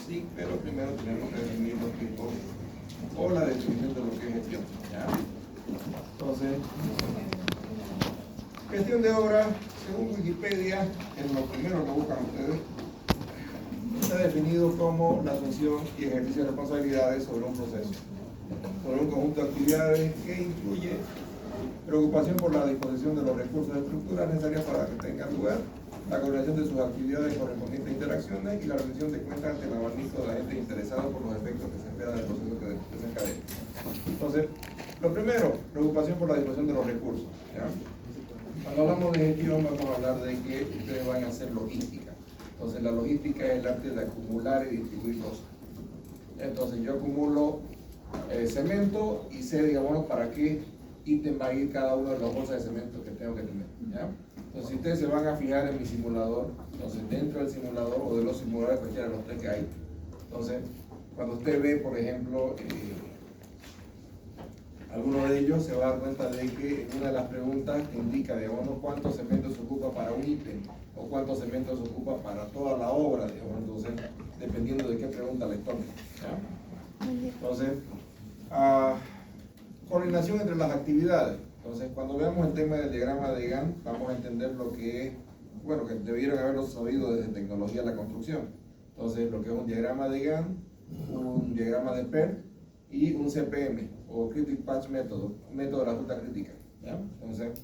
Sí, pero primero tenemos que definir los tipos o la definición de lo que es gestión. ¿Ya? Entonces, gestión de obra, según Wikipedia, en lo primero que buscan ustedes, está definido como la asunción y ejercicio de responsabilidades sobre un proceso, sobre un conjunto de actividades que incluye preocupación por la disposición de los recursos y estructuras necesarias para que tengan lugar, la coordinación de sus actividades correspondientes a interacciones y la rendición de cuentas ante el abanico de agentes interesados por los efectos que se espera del proceso que desencadena. Entonces, lo primero, preocupación por la disposición de los recursos. ¿Ya? Cuando hablamos de gestión, vamos a hablar de que ustedes van a hacer logística. Entonces, la logística es el arte de acumular y distribuir cosas. Entonces, yo acumulo cemento y sé, digamos, para qué ítem va a ir cada uno de las bolsas de cemento que tengo que tener. ¿Ya? Entonces, si ustedes se van a fijar en mi simulador, entonces dentro del simulador o de los simuladores, cualquiera de los tres que hay, entonces, cuando usted ve, por ejemplo, alguno de ellos, se va a dar cuenta de que en una de las preguntas te indica, digamos, cuánto cemento se ocupa para un ítem o cuánto cemento se ocupa para toda la obra, digamos, entonces, dependiendo de qué pregunta les toque. ¿Ya? Entonces, coordinación entre las actividades. Entonces, cuando veamos el tema del diagrama de Gantt, vamos a entender lo que es, bueno, que debieron haberlo sabido desde tecnología de la construcción. Entonces, lo que es un diagrama de Gantt, un diagrama de PERT y un CPM, o Critic Path Method, método de la ruta crítica. ¿Ya? Entonces,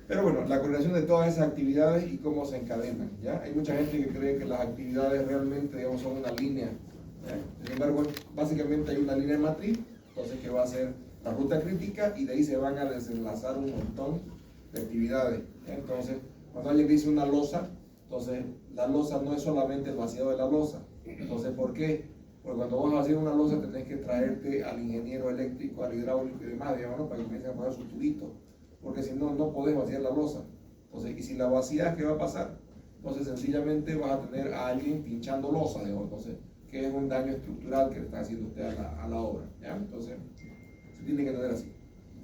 pero bueno, la coordinación de todas esas actividades y cómo se encadenan. ¿Ya? Hay mucha gente que cree que las actividades realmente, digamos, son una línea. ¿Ya? Sin embargo, básicamente hay una línea matriz, entonces que va a ser la ruta crítica y de ahí se van a desenlazar un montón de actividades. ¿Ya? Entonces, cuando alguien dice una losa, entonces la losa no es solamente el vaciado de la losa. Entonces, ¿por qué? Porque cuando vas a hacer una losa tenés que traerte al ingeniero eléctrico, al hidráulico y demás, digamos, ¿no? Para que comiencen a poner sus tubitos, porque si no, no podés vaciar la losa. Entonces, y si la vacías, ¿qué va a pasar? Entonces, sencillamente vas a tener a alguien pinchando losa, digamos, entonces, que es un daño estructural que le está haciendo usted a la obra. ¿Ya? Entonces, se tiene que tener así.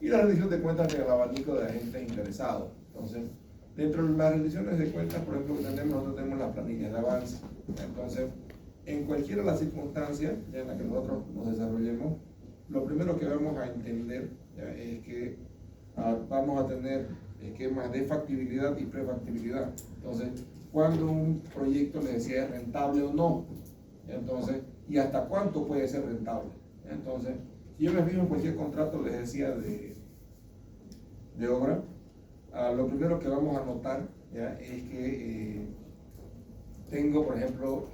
Y la rendición de cuentas del abanico de agentes interesados. Entonces, dentro de las rendiciones de cuentas, por ejemplo, que nosotros tenemos las planillas de avance. Entonces, en cualquiera de las circunstancias en las que nosotros nos desarrollemos, lo primero que vamos a entender es que vamos a tener esquemas de factibilidad y prefactibilidad. Entonces, cuando un proyecto les decía es rentable o no, entonces, y hasta cuánto puede ser rentable. Entonces, si yo me fijo en cualquier contrato, les decía, de obra, lo primero que vamos a notar es que tengo, por ejemplo,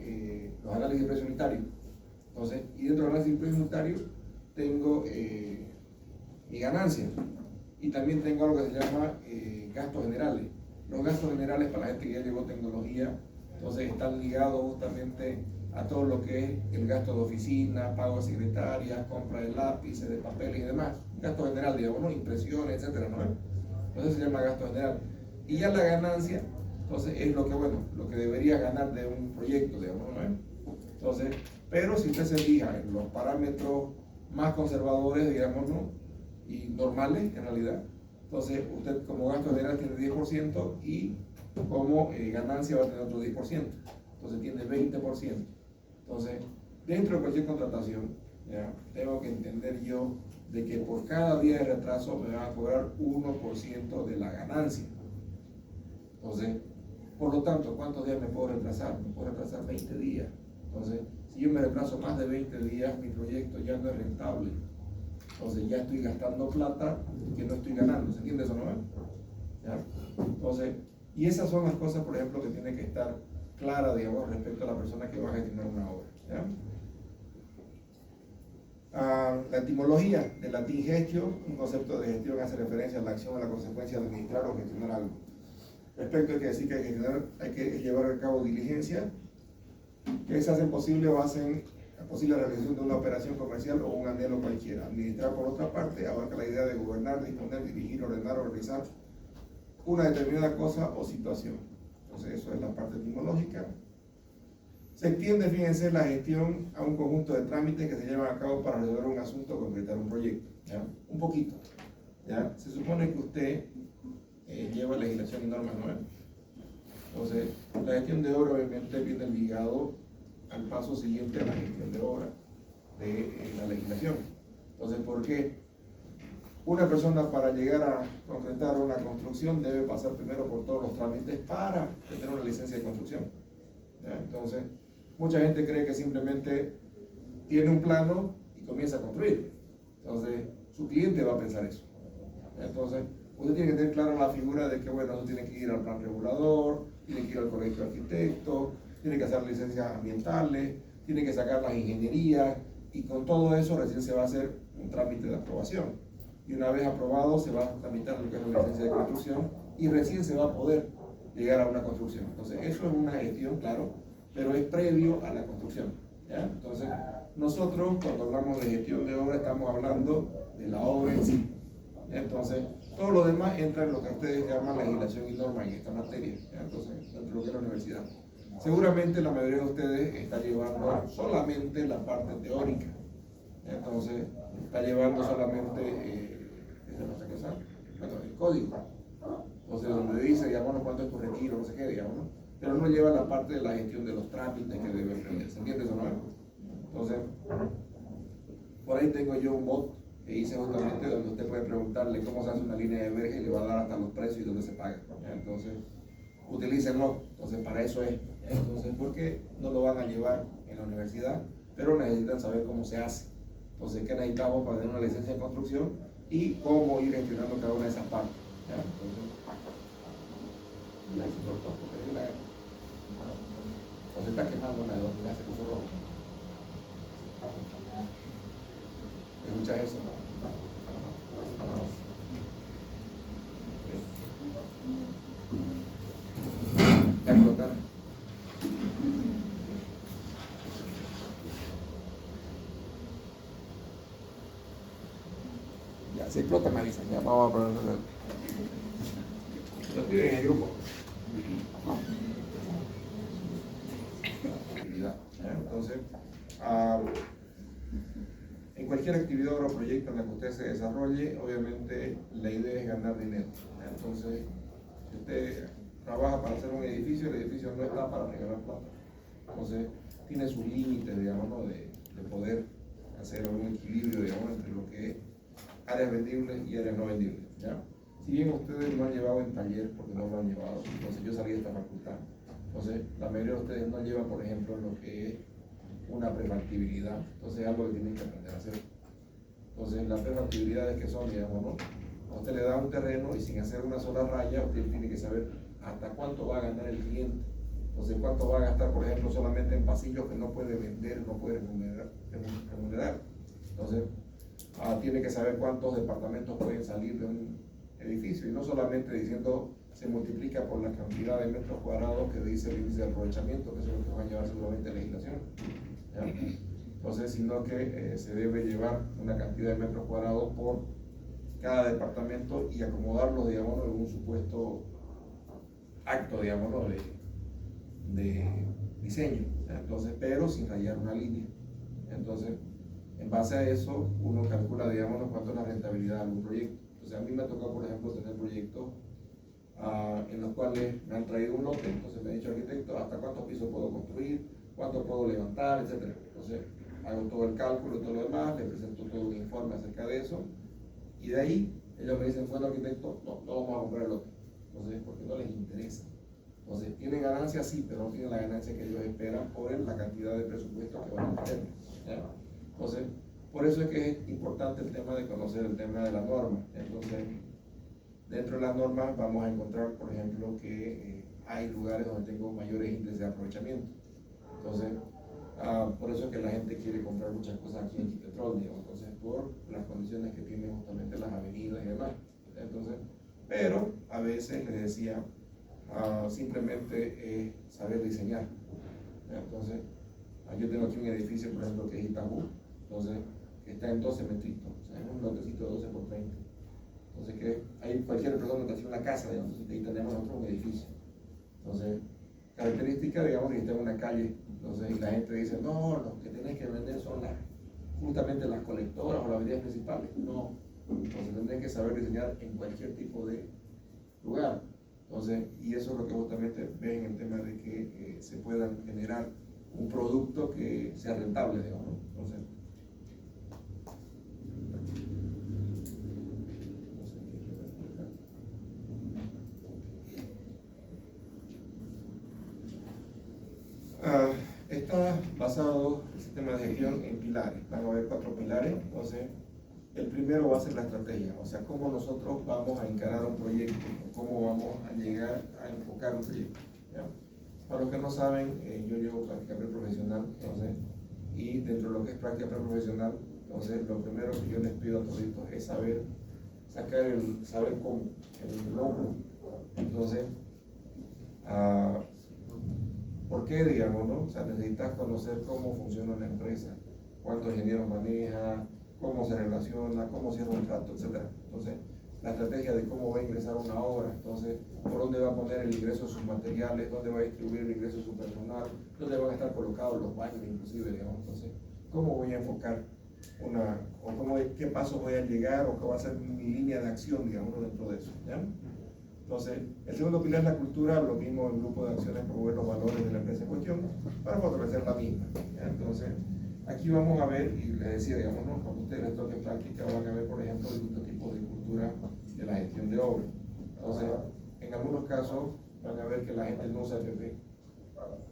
los análisis de precio unitario. Entonces, y dentro del análisis de precio unitario tengo mi ganancia. Y también tengo algo que se llama gastos generales. Los gastos generales, para la gente que ya llevó tecnología, entonces están ligados justamente a todo lo que es el gasto de oficina, pago de secretarias, compra de lápices, de papel y demás. Gasto general, digamos, ¿no? Impresiones, etcétera, ¿no? Entonces se llama gasto general. Y ya la ganancia, entonces es lo que, bueno, lo que deberías ganar de un proyecto, digamos, ¿no? Entonces, pero si usted se fija en los parámetros más conservadores, digamos, ¿no? Y normales, en realidad, entonces usted como gasto general tiene 10% y como ganancia va a tener otro 10%. Entonces tiene 20%. Entonces, dentro de cualquier contratación, ¿ya? Tengo que entender yo de que por cada día de retraso me van a cobrar 1% de la ganancia. Entonces, por lo tanto, ¿cuántos días me puedo retrasar? Me puedo retrasar 20 días. Entonces, si yo me retraso más de 20 días, mi proyecto ya no es rentable. Entonces, ya estoy gastando plata que no estoy ganando. ¿Se entiende eso, no? ¿Ya? Entonces, y esas son las cosas, por ejemplo, que tiene que estar clara, digamos, respecto a la persona que va a gestionar una obra. ¿Ya? La etimología del latín gestio, un concepto de gestión, hace referencia a la acción o la consecuencia de administrar o gestionar algo. Respecto hay que decir que hay que llevar a cabo diligencia que se hacen posible o hacen posible la realización de una operación comercial o un anhelo cualquiera. Administrar, por otra parte, abarca la idea de gobernar, disponer, dirigir, ordenar, organizar una determinada cosa o situación. Entonces, eso es la parte etimológica. Se extiende, fíjense, la gestión a un conjunto de trámites que se llevan a cabo para resolver un asunto o concretar un proyecto. ¿Ya? Un poquito. ¿Ya? Se supone que usted lleva legislación y normas nuevas. Entonces, la gestión de obra obviamente viene ligado al paso siguiente a la gestión de obra de la legislación. Entonces, ¿por qué? Una persona para llegar a concretar una construcción debe pasar primero por todos los trámites para tener una licencia de construcción. ¿Ya? Entonces, mucha gente cree que simplemente tiene un plano y comienza a construir. Entonces, su cliente va a pensar eso. Entonces, usted tiene que tener clara la figura de que, bueno, uno tiene que ir al plan regulador, tiene que ir al colegio de arquitectos, tiene que hacer licencias ambientales, tiene que sacar las ingenierías, y con todo eso recién se va a hacer un trámite de aprobación. Y una vez aprobado se va a tramitar lo que es la licencia de construcción y recién se va a poder llegar a una construcción. Entonces, eso es una gestión, claro, pero es previo a la construcción. ¿Ya? Entonces, nosotros cuando hablamos de gestión de obra estamos hablando de la obra en sí. Entonces, todo lo demás entra en lo que ustedes llaman legislación y norma en esta materia. ¿Ya? Entonces, dentro de lo que es la universidad. Seguramente la mayoría de ustedes está llevando solamente la parte teórica. Entonces, está llevando solamente bueno, el código. Entonces, donde dice, digamos, cuánto es tu retiro, no sé qué, digamos, ¿no? Pero no lleva la parte de la gestión de los trámites que debe aprender. ¿Se entiende eso, no? Entonces, por ahí tengo yo un bot que hice justamente donde usted puede preguntarle cómo se hace una línea de verja y le va a dar hasta los precios y dónde se paga. Entonces, utilícenlo. Entonces, para eso es. Entonces, ¿por qué no lo van a llevar en la universidad? Pero necesitan saber cómo se hace. Entonces, ¿qué necesitamos para tener una licencia de construcción? Y cómo ir gestionando cada una de esas partes. ¿Ya? Entonces, se está quemando una de dos, ya se puso rojo. ¿Escuchas eso? Ya explotaron. Ya, si explota me avisan, ya vamos a ponerlo. Lo tienen en el grupo. Entonces, en cualquier actividad o proyecto en la que usted se desarrolle, obviamente la idea es ganar dinero. Entonces, si usted trabaja para hacer un edificio, el edificio no está para regalar plata. Entonces, tiene sus límites, digamos, ¿no? de poder hacer un equilibrio, digamos, entre lo que es áreas vendibles y áreas no vendibles. ¿Ya? Si bien ustedes lo han llevado en taller, porque no lo han llevado, entonces yo salí de esta facultad. Entonces, la mayoría de ustedes no llevan, por ejemplo, lo que es una prefactibilidad. Entonces, es algo que tienen que aprender a hacer. Entonces, las prefactibilidades que son, digamos, ¿no? A usted le da un terreno y sin hacer una sola raya, usted tiene que saber hasta cuánto va a ganar el cliente. Entonces, cuánto va a gastar, por ejemplo, solamente en pasillos que no puede vender, no puede remunerar. Entonces, tiene que saber cuántos departamentos pueden salir de un edificio y no solamente diciendo se multiplica por la cantidad de metros cuadrados que dice el índice de aprovechamiento, que eso es lo que va a llevar seguramente la legislación. ¿Ya? Entonces, sino que se debe llevar una cantidad de metros cuadrados por cada departamento y acomodarlos, digamos, en un supuesto acto, digamos, de diseño. ¿Ya? Entonces, pero sin rayar una línea. Entonces, en base a eso, uno calcula, digamos, cuánto es la rentabilidad de algún proyecto. Entonces, a mí me ha tocado, por ejemplo, tener proyectos en los cuales me han traído un lote, entonces me ha dicho arquitecto, hasta cuántos pisos puedo construir, cuánto puedo levantar, etc. Entonces, hago todo el cálculo y todo lo demás, le presento todo un informe acerca de eso, y de ahí ellos me dicen, bueno, arquitecto, no vamos a comprar el lote. Entonces, porque no les interesa. Entonces, tienen ganancias, sí, pero no tienen la ganancia que ellos esperan por la cantidad de presupuesto que van a tener. ¿Ya? Entonces, por eso es que es importante el tema de conocer el tema de la norma. Entonces, dentro de las normas vamos a encontrar, por ejemplo, que hay lugares donde tengo mayores índices de aprovechamiento. Entonces, por eso es que la gente quiere comprar muchas cosas aquí en Chipetrol, digamos, entonces, por las condiciones que tienen justamente las avenidas y demás. Entonces, pero a veces les decía, simplemente saber diseñar. Entonces, yo tengo aquí un edificio, por ejemplo, que es Itaú, entonces, que está en 12 metritos, o sea, es un lotecito de 12 por 30. Entonces, que hay cualquier persona que hace una casa, digamos, y ahí tenemos nosotros un edificio. Entonces, característica, digamos, que está en una calle. Entonces, y la gente dice, no, lo que tenés que vender son justamente las colectoras o las avenidas principales. No, entonces tendrás que saber diseñar en cualquier tipo de lugar. Entonces, y eso es lo que justamente ves en el tema de que se puedan generar un producto que sea rentable, digamos, ¿no? Entonces, está basado el sistema de gestión en pilares. Van a haber 4 pilares. Entonces, el primero va a ser la estrategia, o sea, cómo nosotros vamos a encarar un proyecto, cómo vamos a llegar a enfocar un proyecto, ¿ya? Para los que no saben, yo llevo práctica preprofesional, entonces, y dentro de lo que es práctica preprofesional, entonces, lo primero que yo les pido a todos es saber cómo, el logro. Entonces, ¿por qué, digamos, no? O sea, necesitas conocer cómo funciona la empresa, cuántos ingenieros maneja, cómo se relaciona, cómo cierra un trato, etc. Entonces, la estrategia de cómo va a ingresar una obra, entonces, por dónde va a poner el ingreso de sus materiales, dónde va a distribuir el ingreso de su personal, dónde van a estar colocados los baños, inclusive, digamos. Entonces, cómo voy a enfocar qué pasos voy a llegar, o qué va a ser mi línea de acción, digamos, dentro de eso, ¿ya? Entonces, el segundo pilar es la cultura, lo mismo el grupo de acciones, promover los valores de la empresa en cuestión para fortalecer la misma, ¿ya? Entonces, aquí vamos a ver, y les decía, digamos, ¿no? Cuando ustedes les toque práctica, van a ver, por ejemplo, distintos tipos de cultura de la gestión de obra. Entonces, en algunos casos, van a ver que la gente no usa EPP,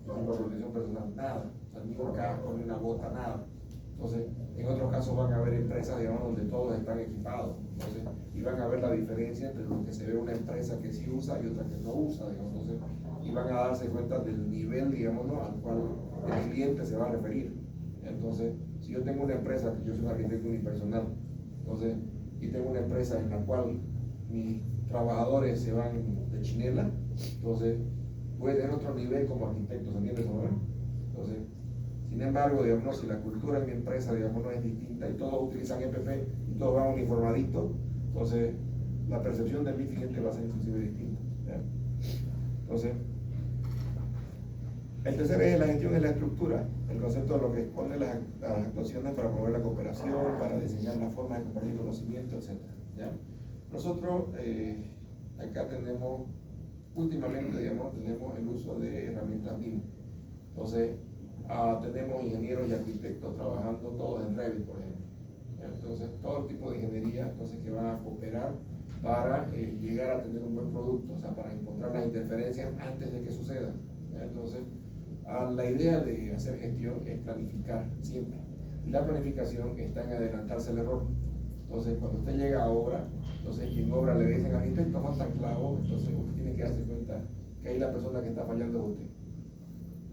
no usa protección personal, nada, o sea, ni un casco, ni una bota, nada. Entonces, en otros casos van a haber empresas, digamos, donde todos están equipados. Entonces, y van a ver la diferencia entre lo que se ve una empresa que sí usa y otra que no usa, digamos. Entonces, y van a darse cuenta del nivel, digamos, ¿no? Al cual el cliente se va a referir. Entonces, si yo tengo una empresa, que yo soy un arquitecto unipersonal, entonces, y tengo una empresa en la cual mis trabajadores se van de chinela, entonces, voy a tener otro nivel como arquitecto, ¿se entiende eso, no? Entonces, sin embargo, digamos, si la cultura en mi empresa, digamos, no es distinta y todos utilizan EPP y todos van uniformaditos, entonces la percepción de mi cliente va a ser inclusive distinta, ¿ya? Entonces, el tercer eje de la gestión es la estructura, el concepto de lo que expone las actuaciones para promover la cooperación, para diseñar las formas de compartir conocimiento, etc. ¿Ya? Nosotros acá tenemos, últimamente, digamos, tenemos el uso de herramientas BIM. Entonces, tenemos ingenieros y arquitectos trabajando todos en Revit, por ejemplo. Entonces, todo tipo de ingeniería, entonces, que van a cooperar para llegar a tener un buen producto, o sea, para encontrar las interferencias antes de que sucedan. Entonces, la idea de hacer gestión es planificar siempre. Y la planificación está en adelantarse al error. Entonces, cuando usted llega a obra, entonces, en obra le dicen al arquitecto, falta clavo, entonces usted tiene que darse cuenta que ahí la persona que está fallando es usted.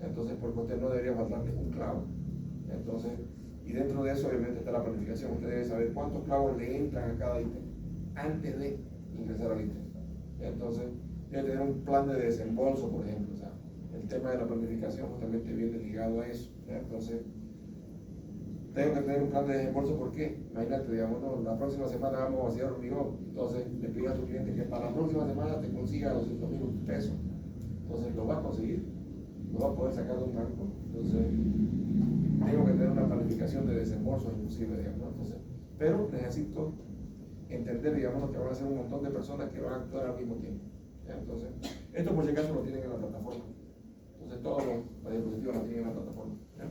Entonces, porque usted no debería faltarle un clavo. Entonces, y dentro de eso obviamente está la planificación. Usted debe saber cuántos clavos le entran a cada ítem antes de ingresar al ítem. Entonces, debe tener un plan de desembolso, por ejemplo. O sea, el tema de la planificación justamente viene ligado a eso, ¿ya? Entonces, tengo que tener un plan de desembolso. ¿Por qué? Imagínate, digamos, ¿no? La próxima semana vamos a vaciar hormigón. Entonces, le pido a tu cliente que para la próxima semana te consiga 200.000 pesos. Entonces, lo va a conseguir, lo va a poder sacar de un banco. Entonces, tengo que tener una planificación de desembolso inclusive, digamos, ¿no? Entonces, pero necesito entender, digamos, que van a ser un montón de personas que van a actuar al mismo tiempo, ¿ya? Entonces, esto por si acaso lo tienen en la plataforma. Entonces, todos los dispositivos lo tienen en la plataforma, ¿ya?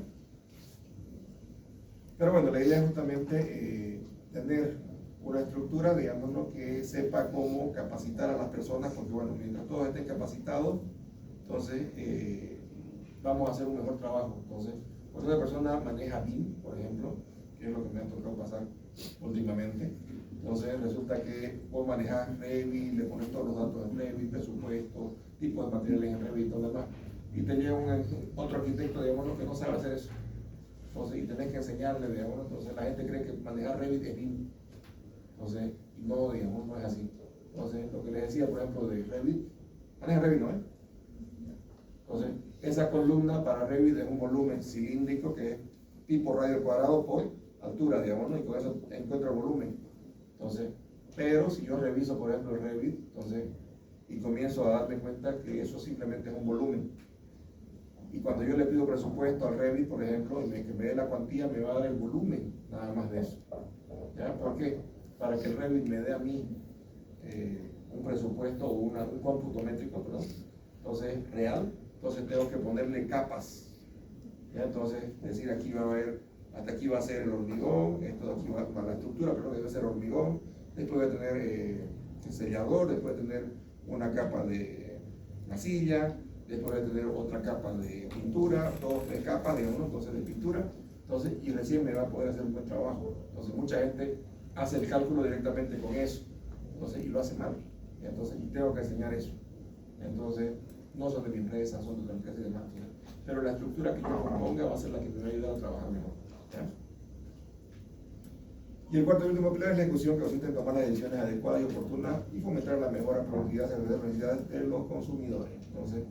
Pero bueno, la idea es justamente tener una estructura, digamos, ¿no? Que sepa cómo capacitar a las personas, porque bueno, mientras todos estén capacitados, entonces vamos a hacer un mejor trabajo. Entonces, cuando una persona maneja BIM, por ejemplo, que es lo que me ha tocado pasar últimamente, entonces resulta que vos manejas Revit, le pones todos los datos en Revit, presupuesto, tipo de materiales en Revit y todo lo demás, y te llega otro arquitecto, digamos, que no sabe hacer eso. Entonces, y tenés que enseñarle, digamos, entonces la gente cree que manejar Revit es BIM. Entonces, no, digamos, no es así. Entonces, lo que les decía, por ejemplo, de Revit, maneja Revit, ¿no es? Entonces, esa columna para Revit es un volumen cilíndrico que es tipo radio cuadrado por altura, digamos, ¿no? Y con eso encuentro el volumen. Entonces, pero si yo reviso, por ejemplo, el Revit, entonces, y comienzo a darme cuenta que eso simplemente es un volumen. Y cuando yo le pido presupuesto al Revit, por ejemplo, y que me dé la cuantía, me va a dar el volumen, nada más de eso. ¿Ya? ¿Por qué? Para que el Revit me dé a mí un presupuesto o un cómputo métrico, perdón, entonces real. Entonces tengo que ponerle capas. ¿ya? Entonces, decir aquí va a haber, hasta aquí va a ser el hormigón, esto de aquí va la estructura, pero debe ser hormigón, después va a tener sellador, después va a tener una capa de masilla, después va a tener otra capa de pintura, 2 o 3 capas, digamos, entonces de pintura, entonces, y recién me va a poder hacer un buen trabajo. Entonces, mucha gente hace el cálculo directamente con eso, entonces, y lo hace mal, entonces, y tengo que enseñar eso. Entonces, no son de mi empresa, son de otra empresa y demás, ¿sí? Pero la estructura que yo proponga va a ser la que me va a ayudar a trabajar mejor, ¿ya? Y el cuarto y último pilar es la ejecución que consiste en tomar las decisiones adecuadas y oportunas y fomentar la mejora, productividad, seguridad y necesidades de los consumidores. Entonces,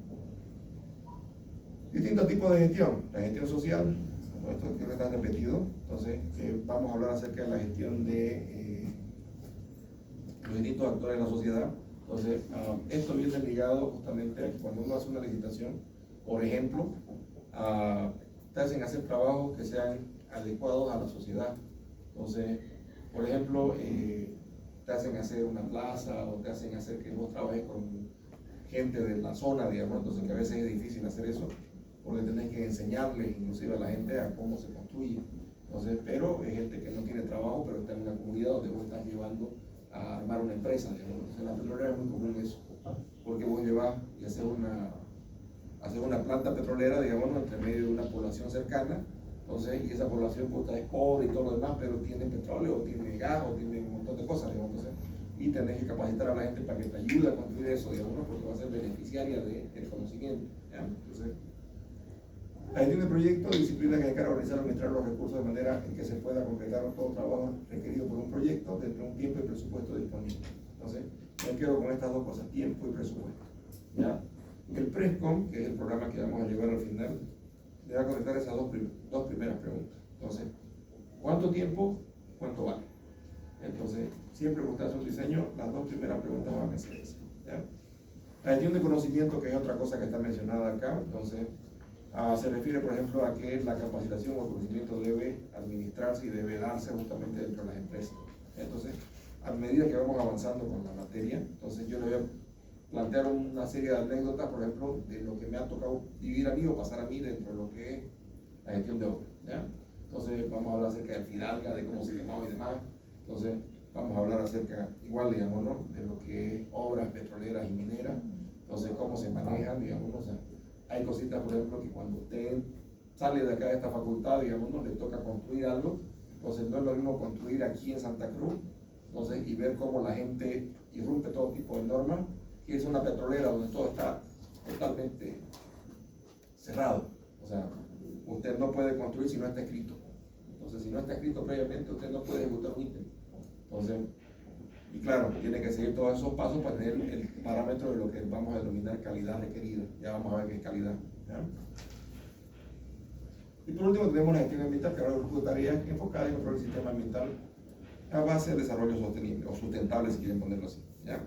distintos tipos de gestión. La gestión social, como esto creo que está repetido, entonces vamos a hablar acerca de la gestión de los distintos actores de la sociedad. Entonces, esto viene ligado justamente a que cuando uno hace una licitación, por ejemplo, te hacen hacer trabajos que sean adecuados a la sociedad. Entonces, por ejemplo, te hacen hacer una plaza o te hacen hacer que vos trabajes con gente de la zona, digamos, entonces que a veces es difícil hacer eso, porque tenés que enseñarle inclusive a la gente a cómo se construye. Entonces, pero es gente que no tiene trabajo, pero está en una comunidad donde vos estás llevando a armar una empresa, digamos. Entonces, en la petrolera es muy común eso, porque vos llevas y haces una planta petrolera, digamos, entre medio de una población cercana. Entonces, y esa población pues, es pobre y todo lo demás, pero tiene petróleo, tiene gas, o tiene un montón de cosas, digamos. Entonces, y tenés que capacitar a la gente para que te ayude a construir eso, digamos, porque va a ser beneficiaria del conocimiento. ¿Ya? Entonces, la gestión de proyectos, disciplina que encarga organizar y administrar los recursos de manera en que se pueda concretar todo trabajo requerido por un proyecto dentro de un tiempo y presupuesto disponible. Entonces, me quedo con estas dos cosas, tiempo y presupuesto. ¿Ya? El PRESCOM, que es el programa que vamos a llevar al final, le va a contestar esas dos primeras preguntas. Entonces, ¿cuánto tiempo? ¿Cuánto vale? Entonces, siempre que usted hace un diseño, las dos primeras preguntas van a ser esas. ¿Ya? La gestión de conocimiento, que es otra cosa que está mencionada acá, entonces, se refiere, por ejemplo, a que la capacitación o el conocimiento debe administrarse y debe darse justamente dentro de las empresas. Entonces, a medida que vamos avanzando con la materia, entonces yo le voy a plantear una serie de anécdotas, por ejemplo, de lo que me ha tocado vivir a mí o pasar a mí dentro de lo que es la gestión de obra. ¿Ya? Entonces, vamos a hablar acerca del Fidalga, de cómo se llamaba y demás. Entonces, vamos a hablar acerca, igual, digamos, ¿no?, de lo que es obras petroleras y mineras. Entonces, cómo se manejan, digamos, o sea, hay cositas, por ejemplo, que cuando usted sale de acá de esta facultad, digamos, ¿no?, le toca construir algo. Entonces, no es lo mismo construir aquí en Santa Cruz, entonces, y ver cómo la gente irrumpe todo tipo de normas, que es una petrolera donde todo está totalmente cerrado. O sea, usted no puede construir si no está escrito. Entonces, si no está escrito previamente, usted no puede ejecutar un ítem. Entonces, y claro, tiene que seguir todos esos pasos para tener el parámetro de lo que vamos a denominar calidad requerida. Ya vamos a ver qué es calidad. ¿Ya? Y por último tenemos la gestión ambiental, que ahora es una tarea enfocada en control del sistema ambiental a base de desarrollo sostenible o sustentable, si quieren ponerlo así. ¿Ya?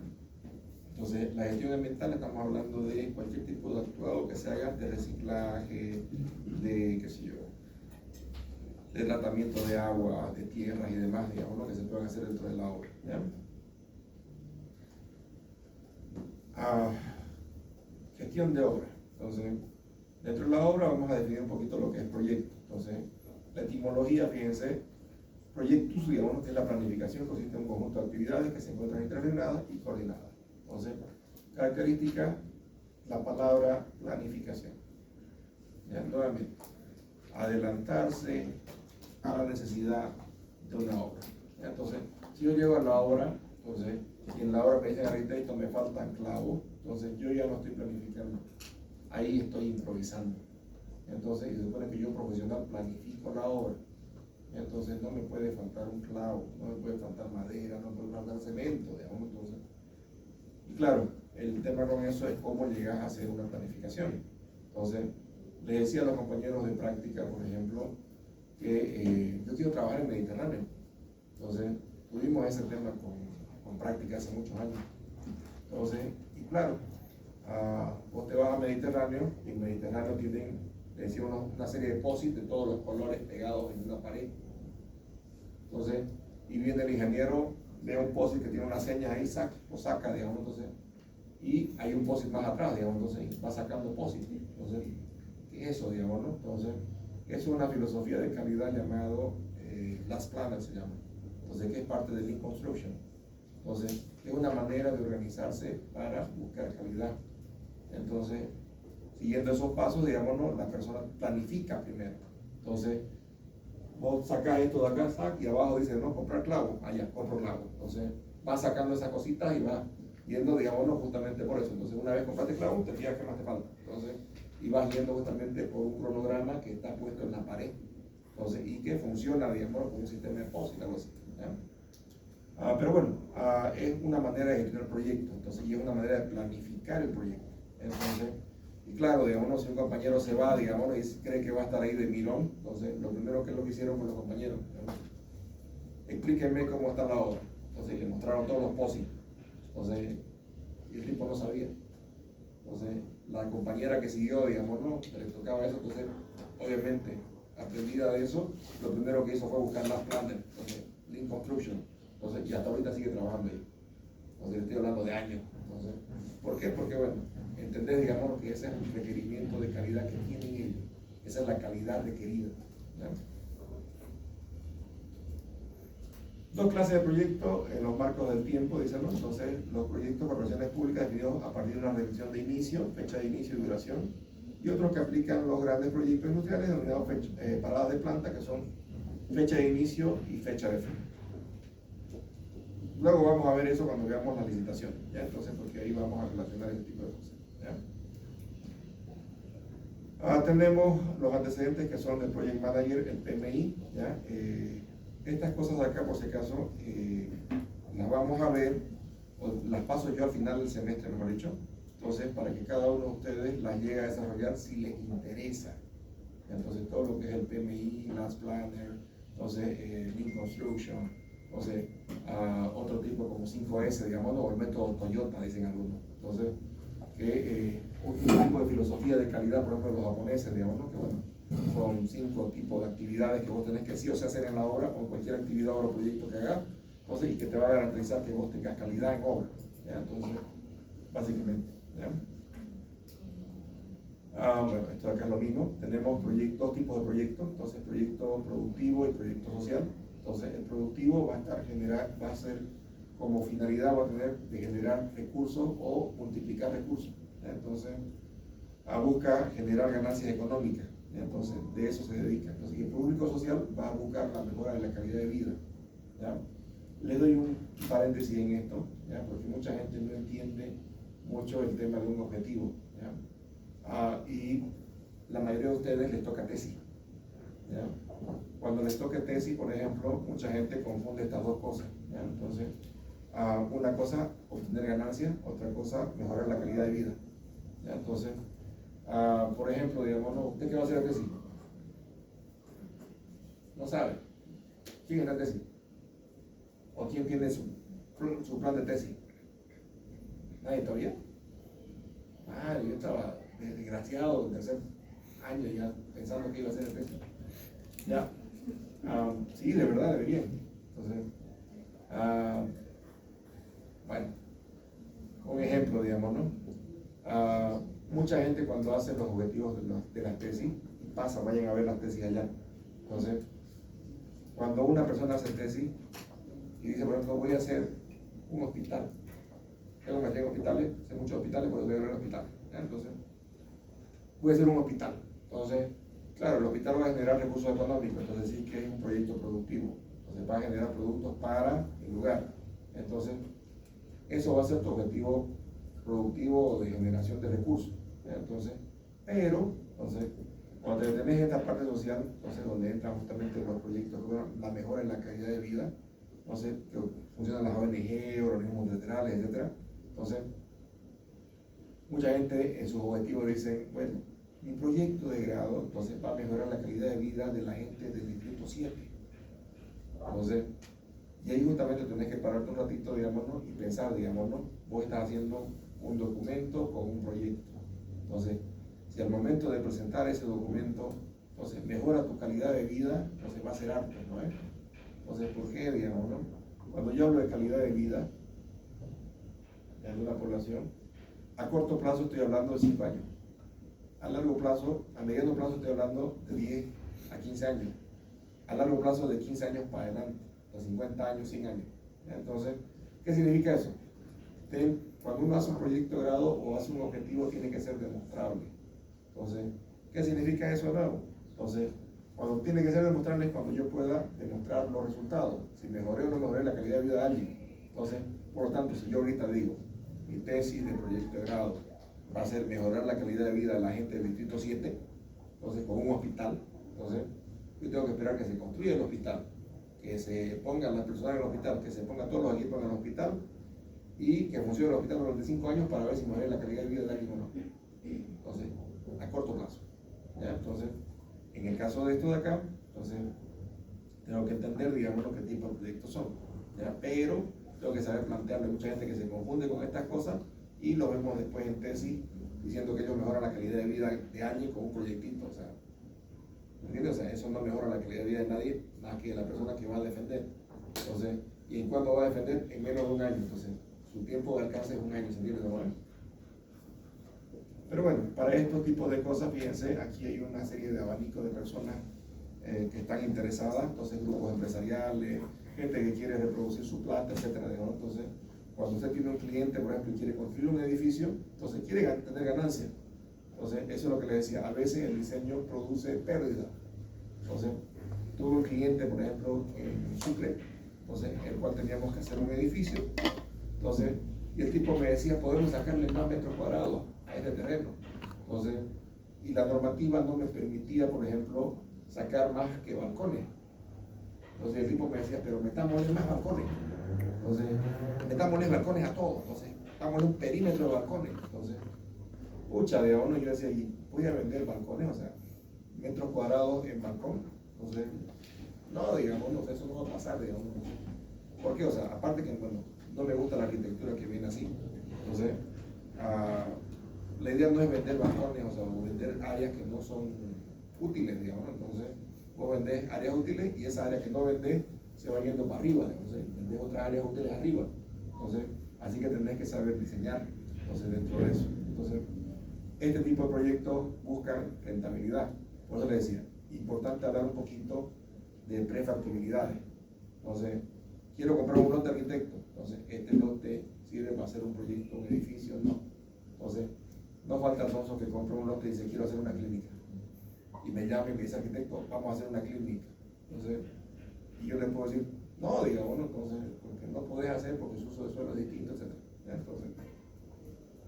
Entonces, la gestión ambiental, estamos hablando de cualquier tipo de actuado que se haga de reciclaje, de, qué sé yo, de tratamiento de agua, de tierras y demás, digamos, lo que se pueden hacer dentro de la obra. ¿Ya? Gestión de obra. Entonces, dentro de la obra vamos a definir un poquito lo que es proyecto. Entonces, la etimología, fíjense, proyectus, digamos, que es la planificación, consiste en un conjunto de actividades que se encuentran interrelacionadas y coordinadas. Entonces, característica, la palabra planificación. Ya, nuevamente, adelantarse a la necesidad de una obra. Ya, entonces, si yo llego a la obra, entonces, y en la obra me dicen arquitecto, me faltan clavos, entonces yo ya no estoy planificando, ahí estoy improvisando. Entonces, y se supone que yo profesional planifico la obra. Entonces no me puede faltar un clavo, no me puede faltar madera, no me puede faltar cemento, digamos. Entonces, y claro, el tema con eso es cómo llegas a hacer una planificación. Entonces, les decía a los compañeros de práctica, por ejemplo, que yo quiero trabajar en Mediterráneo. Entonces, tuvimos ese tema con práctica hace muchos años. Entonces, y claro, vos te vas a Mediterráneo, y en Mediterráneo tienen, le decimos, una serie de POSIT de todos los colores pegados en una pared. Entonces, y viene el ingeniero, ve un POSIT que tiene unas señas ahí, lo saca, digamos, entonces, y hay un POSIT más atrás, digamos, entonces va sacando POSIT. Entonces, ¿qué es eso, digamos, no? Entonces, Es una filosofía de calidad llamado Last Planner se llama. Entonces, que es parte de Lean Construction. Entonces, es una manera de organizarse para buscar calidad. Entonces, siguiendo esos pasos, digamos, ¿no? La persona planifica primero. Entonces, vos sacás esto de acá, y abajo dice, no, comprar clavo, allá, compro clavo. Entonces, vas sacando esas cositas y vas yendo, digamos, ¿no? Justamente por eso. Entonces, una vez compraste clavo, te fijas qué más te falta. Entonces, y vas yendo justamente por un cronograma que está puesto en la pared. Entonces, y que funciona, digamos, como un sistema de POSIT, algo así. Pero bueno, es una manera de gestionar el proyecto, entonces, y es una manera de planificar el proyecto. Entonces, y claro, digamos, si un compañero se va, digamos, y cree que va a estar ahí de mirón, entonces, lo primero que es lo que hicieron con los compañeros, digamos, explíquenme cómo está la obra. Entonces, le mostraron todos los POSIT. Entonces, y el tipo no sabía. Entonces, la compañera que siguió, digamos, no, le tocaba eso, entonces, obviamente, aprendida de eso, lo primero que hizo fue buscar las plantas, entonces, Lean Construction. Entonces, y hasta ahorita sigue trabajando ahí. Entonces, estoy hablando de años. Entonces, ¿por qué? Porque, bueno, entender, digamos, que ese es el requerimiento de calidad que tienen ellos. Esa es la calidad requerida. ¿Ya? Dos clases de proyectos en los marcos del tiempo, dicen, ¿no? Entonces, los proyectos por relaciones públicas definidos a partir de una revisión de inicio, fecha de inicio y duración, y otros que aplican los grandes proyectos industriales denominados paradas de planta, que son fecha de inicio y fecha de fin. Luego vamos a ver eso cuando veamos la licitación, ¿ya? Entonces, porque ahí vamos a relacionar ese tipo de cosas, ¿ya? Tenemos los antecedentes que son del Project Manager, el PMI, ¿ya? Estas cosas acá, por si acaso, las vamos a ver, o las paso yo al final del semestre, mejor dicho. Entonces, para que cada uno de ustedes las llegue a desarrollar si les interesa. Entonces, todo lo que es el PMI, Last Planner, entonces, Lean Construction, entonces, otro tipo como 5S, digamos, o el método Toyota, dicen algunos. Entonces, que un tipo de filosofía de calidad, por ejemplo, los japoneses, digamos, ¿no? Que bueno, son 5 tipos de actividades que vos tenés que sí o sí hacer en la obra, o en cualquier actividad o proyecto que hagas, entonces, y que te va a garantizar que vos tengas calidad en obra, ¿ya? Entonces, básicamente, ¿ya? Bueno, esto acá es lo mismo, tenemos dos tipos de proyectos, entonces proyecto productivo y proyecto social. Entonces, el productivo va a ser como finalidad, va a tener de generar recursos o multiplicar recursos, ¿ya? Entonces, busca generar ganancias económicas, ¿ya? Entonces, de eso se dedica. Entonces, el público social va a buscar la mejora de la calidad de vida, ¿ya? Les doy un paréntesis en esto, ¿ya? Porque mucha gente no entiende mucho el tema de un objetivo, ¿ya? Y la mayoría de ustedes les toca tesis, ¿ya? Cuando les toque tesis, por ejemplo, mucha gente confunde estas dos cosas, ¿ya? Entonces, una cosa, obtener ganancias, otra cosa, mejorar la calidad de vida, ¿ya? Entonces, por ejemplo, digamos, ¿no? ¿Usted qué va a hacer la tesis? No sabe. ¿Quién es la tesis? ¿O quién tiene su plan de tesis? ¿Nadie todavía? Yo estaba desgraciado en tercer año ya pensando que iba a hacer la tesis. Ya. Sí, de verdad, debería. Entonces, bueno, un ejemplo, digamos, ¿no? Mucha gente cuando hace los objetivos de las tesis, vayan a ver las tesis allá. Entonces, cuando una persona hace tesis y dice, por ejemplo, voy a hacer un hospital, tengo que en hospitales, sé muchos hospitales, pues voy a ver hospitales, ¿ya? Entonces, voy a hacer un hospital. Entonces, claro, el hospital va a generar recursos económicos, entonces sí que es un proyecto productivo. Entonces va a generar productos para el lugar. Entonces, eso va a ser tu objetivo productivo de generación de recursos, ¿ya? Entonces, entonces, cuando tenés esta parte social, entonces donde entran justamente los proyectos, la mejora en la calidad de vida, entonces, que funcionan las ONG, organismos multilaterales, etc. Entonces, mucha gente en sus objetivos dicen, bueno, mi proyecto de grado, entonces va a mejorar la calidad de vida de la gente del distrito 7. Entonces, y ahí justamente tenés que pararte un ratito, digamos, ¿no? Y pensar, digamos, ¿no? Vos estás haciendo un documento con un proyecto. Entonces, si al momento de presentar ese documento, entonces mejora tu calidad de vida, entonces va a ser apto, ¿no? Entonces, ¿por qué, digamos, no? Cuando yo hablo de calidad de vida de una población, a corto plazo estoy hablando de 5 años. A largo plazo, a mediano plazo estoy hablando de 10, a 15 años, a largo plazo de 15 años para adelante, de 50 años, 100 años. Entonces, ¿qué significa eso? Cuando uno hace un proyecto de grado o hace un objetivo, tiene que ser demostrable. Entonces, ¿qué significa eso de nuevo? Entonces, cuando tiene que ser demostrable es cuando yo pueda demostrar los resultados, si mejoré o no mejoré la calidad de vida de alguien. Entonces, por lo tanto, si yo ahorita digo, mi tesis de proyecto de grado va a ser mejorar la calidad de vida de la gente del Distrito 7, entonces con un hospital, entonces yo tengo que esperar que se construya el hospital, que se pongan las personas en el hospital, que se pongan todos los equipos en el hospital y que funcione el hospital durante 5 años para ver si mejora la calidad de vida de alguien o no. Entonces, a corto plazo. ¿Ya? Entonces, en el caso de esto de acá, entonces tengo que entender, digamos, qué tipo de proyectos son. ¿Ya? Pero tengo que saber plantearle. Hay mucha gente que se confunde con estas cosas y lo vemos después en tesis diciendo que ellos mejoran la calidad de vida de alguien con un proyectito. O sea, ¿me entiendes? O sea, eso no mejora la calidad de vida de nadie más que de la persona que va a defender. Entonces, ¿y en cuánto va a defender? En menos de un año. Entonces, su tiempo de alcance es un año, ¿se entiende? ¿No? Pero bueno, para estos tipos de cosas, fíjense, aquí hay una serie de abanicos de personas que están interesadas, entonces grupos empresariales, gente que quiere reproducir su plata, etcétera. ¿No? Entonces, cuando usted tiene un cliente, por ejemplo, y quiere construir un edificio, entonces quiere tener ganancia. Entonces, eso es lo que le decía, a veces el diseño produce pérdida. Entonces, tuve un cliente, por ejemplo, en Sucre, entonces, el cual teníamos que hacer un edificio. Entonces, y el tipo me decía, podemos sacarle más metros cuadrados a este terreno. Entonces, y la normativa no me permitía, por ejemplo, sacar más que balcones. Entonces el tipo me decía, pero metámosle más balcones. Entonces, metámosle balcones a todos. Entonces, metámosle un perímetro de balcones. Entonces, pucha, de uno yo decía, ¿y voy a vender balcones? O sea, metros cuadrados en balcón. Entonces, no, digamos, no, eso no va a pasar, digamos. ¿Por qué? O sea, aparte que, bueno, no me gusta la arquitectura que viene así. Entonces, la idea no es vender balcones, o sea, vender áreas que no son útiles, digamos. Entonces, vos vendés áreas útiles y esa área que no vendés se va yendo para arriba, entonces vendés otras áreas útiles arriba. Entonces, así que tenés que saber diseñar, entonces, dentro de eso. Entonces, este tipo de proyectos buscan rentabilidad. Por eso le decía, importante hablar un poquito de prefactibilidades. Entonces, quiero comprar un lote de arquitecto, entonces este lote sirve para hacer un proyecto, un edificio, no. Entonces, no falta el sonso que compra un lote y dice, quiero hacer una clínica. Y me llama y me dice, arquitecto, vamos a hacer una clínica. Entonces, y yo le puedo decir, no, diga, bueno, entonces, porque no podés hacer porque su uso de suelo es distinto, etc. Entonces,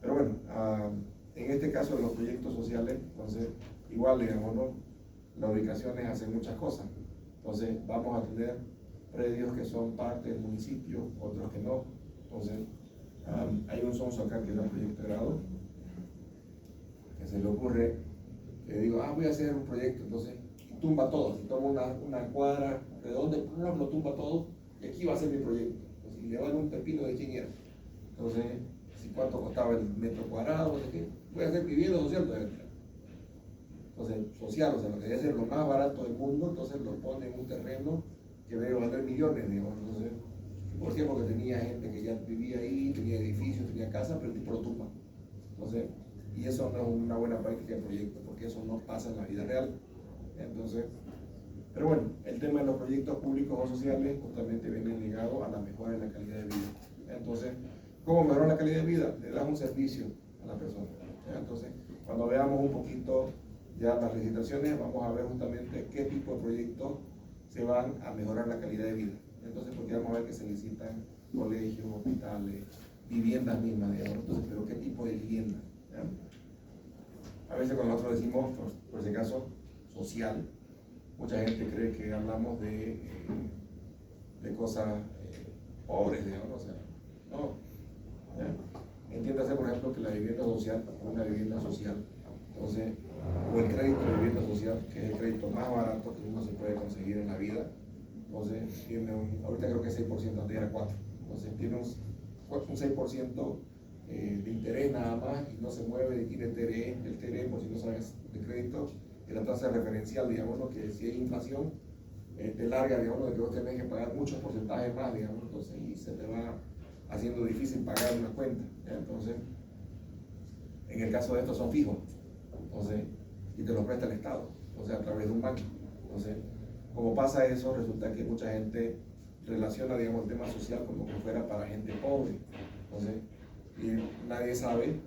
pero bueno, en este caso de los proyectos sociales, entonces, igual, digamos, ¿no? Las ubicaciones hacen muchas cosas. Entonces, vamos a tener predios que son parte del municipio, otros que no. Entonces, hay un sonso acá que es un proyecto de grado, que se le ocurre, que digo, voy a hacer un proyecto, entonces, y tumba todo, si toma una cuadra redonda, lo tumba todo, y aquí va a ser mi proyecto. Entonces, y le van un pepino de quién era. Entonces, si cuánto costaba el metro cuadrado, no sé qué, voy a hacer vivienda social, entonces, social, o sea, lo que debe ser lo más barato del mundo, entonces lo pone en un terreno que debe valer millones, digamos. Entonces, ¿por qué? Porque tenía gente que ya vivía ahí, tenía edificios, tenía casas, pero el tipo lo tumba. Entonces, y eso no es una buena práctica de proyecto, porque eso no pasa en la vida real. Entonces, pero bueno, el tema de los proyectos públicos o sociales justamente viene ligado a la mejora de la calidad de vida. Entonces, ¿cómo mejorar la calidad de vida? Le das un servicio a la persona. Entonces, cuando veamos un poquito ya las licitaciones, vamos a ver justamente qué tipo de proyectos se van a mejorar la calidad de vida. Entonces, porque vamos a ver que se licitan colegios, hospitales, viviendas mismas, digamos. Entonces, pero ¿qué tipo de vivienda? ¿Ya? A veces cuando nosotros decimos, por ese caso, social, mucha gente cree que hablamos de cosas pobres, digamos, o sea, no. ¿Ya? Entiéndase, por ejemplo, que la vivienda social, una vivienda social, entonces, o el crédito de vivienda social, que es el crédito más barato que uno se puede conseguir en la vida, entonces tiene ahorita creo que es 6%, antes era 4%, entonces tiene un 6% de interés nada más y no se mueve, y tiene el TRE, por si no sabes de crédito, es la tasa referencial, digamos, ¿no? Que si hay inflación, te larga, digamos, de que vos tenés que pagar muchos porcentajes más, digamos, entonces, y se te va haciendo difícil pagar una cuenta, ¿ya? Entonces, en el caso de estos son fijos, entonces, y te los presta el Estado, o sea, a través de un banco. Entonces, como pasa eso, resulta que mucha gente relaciona, digamos, el tema social como que fuera para gente pobre. Entonces, y nadie sabe,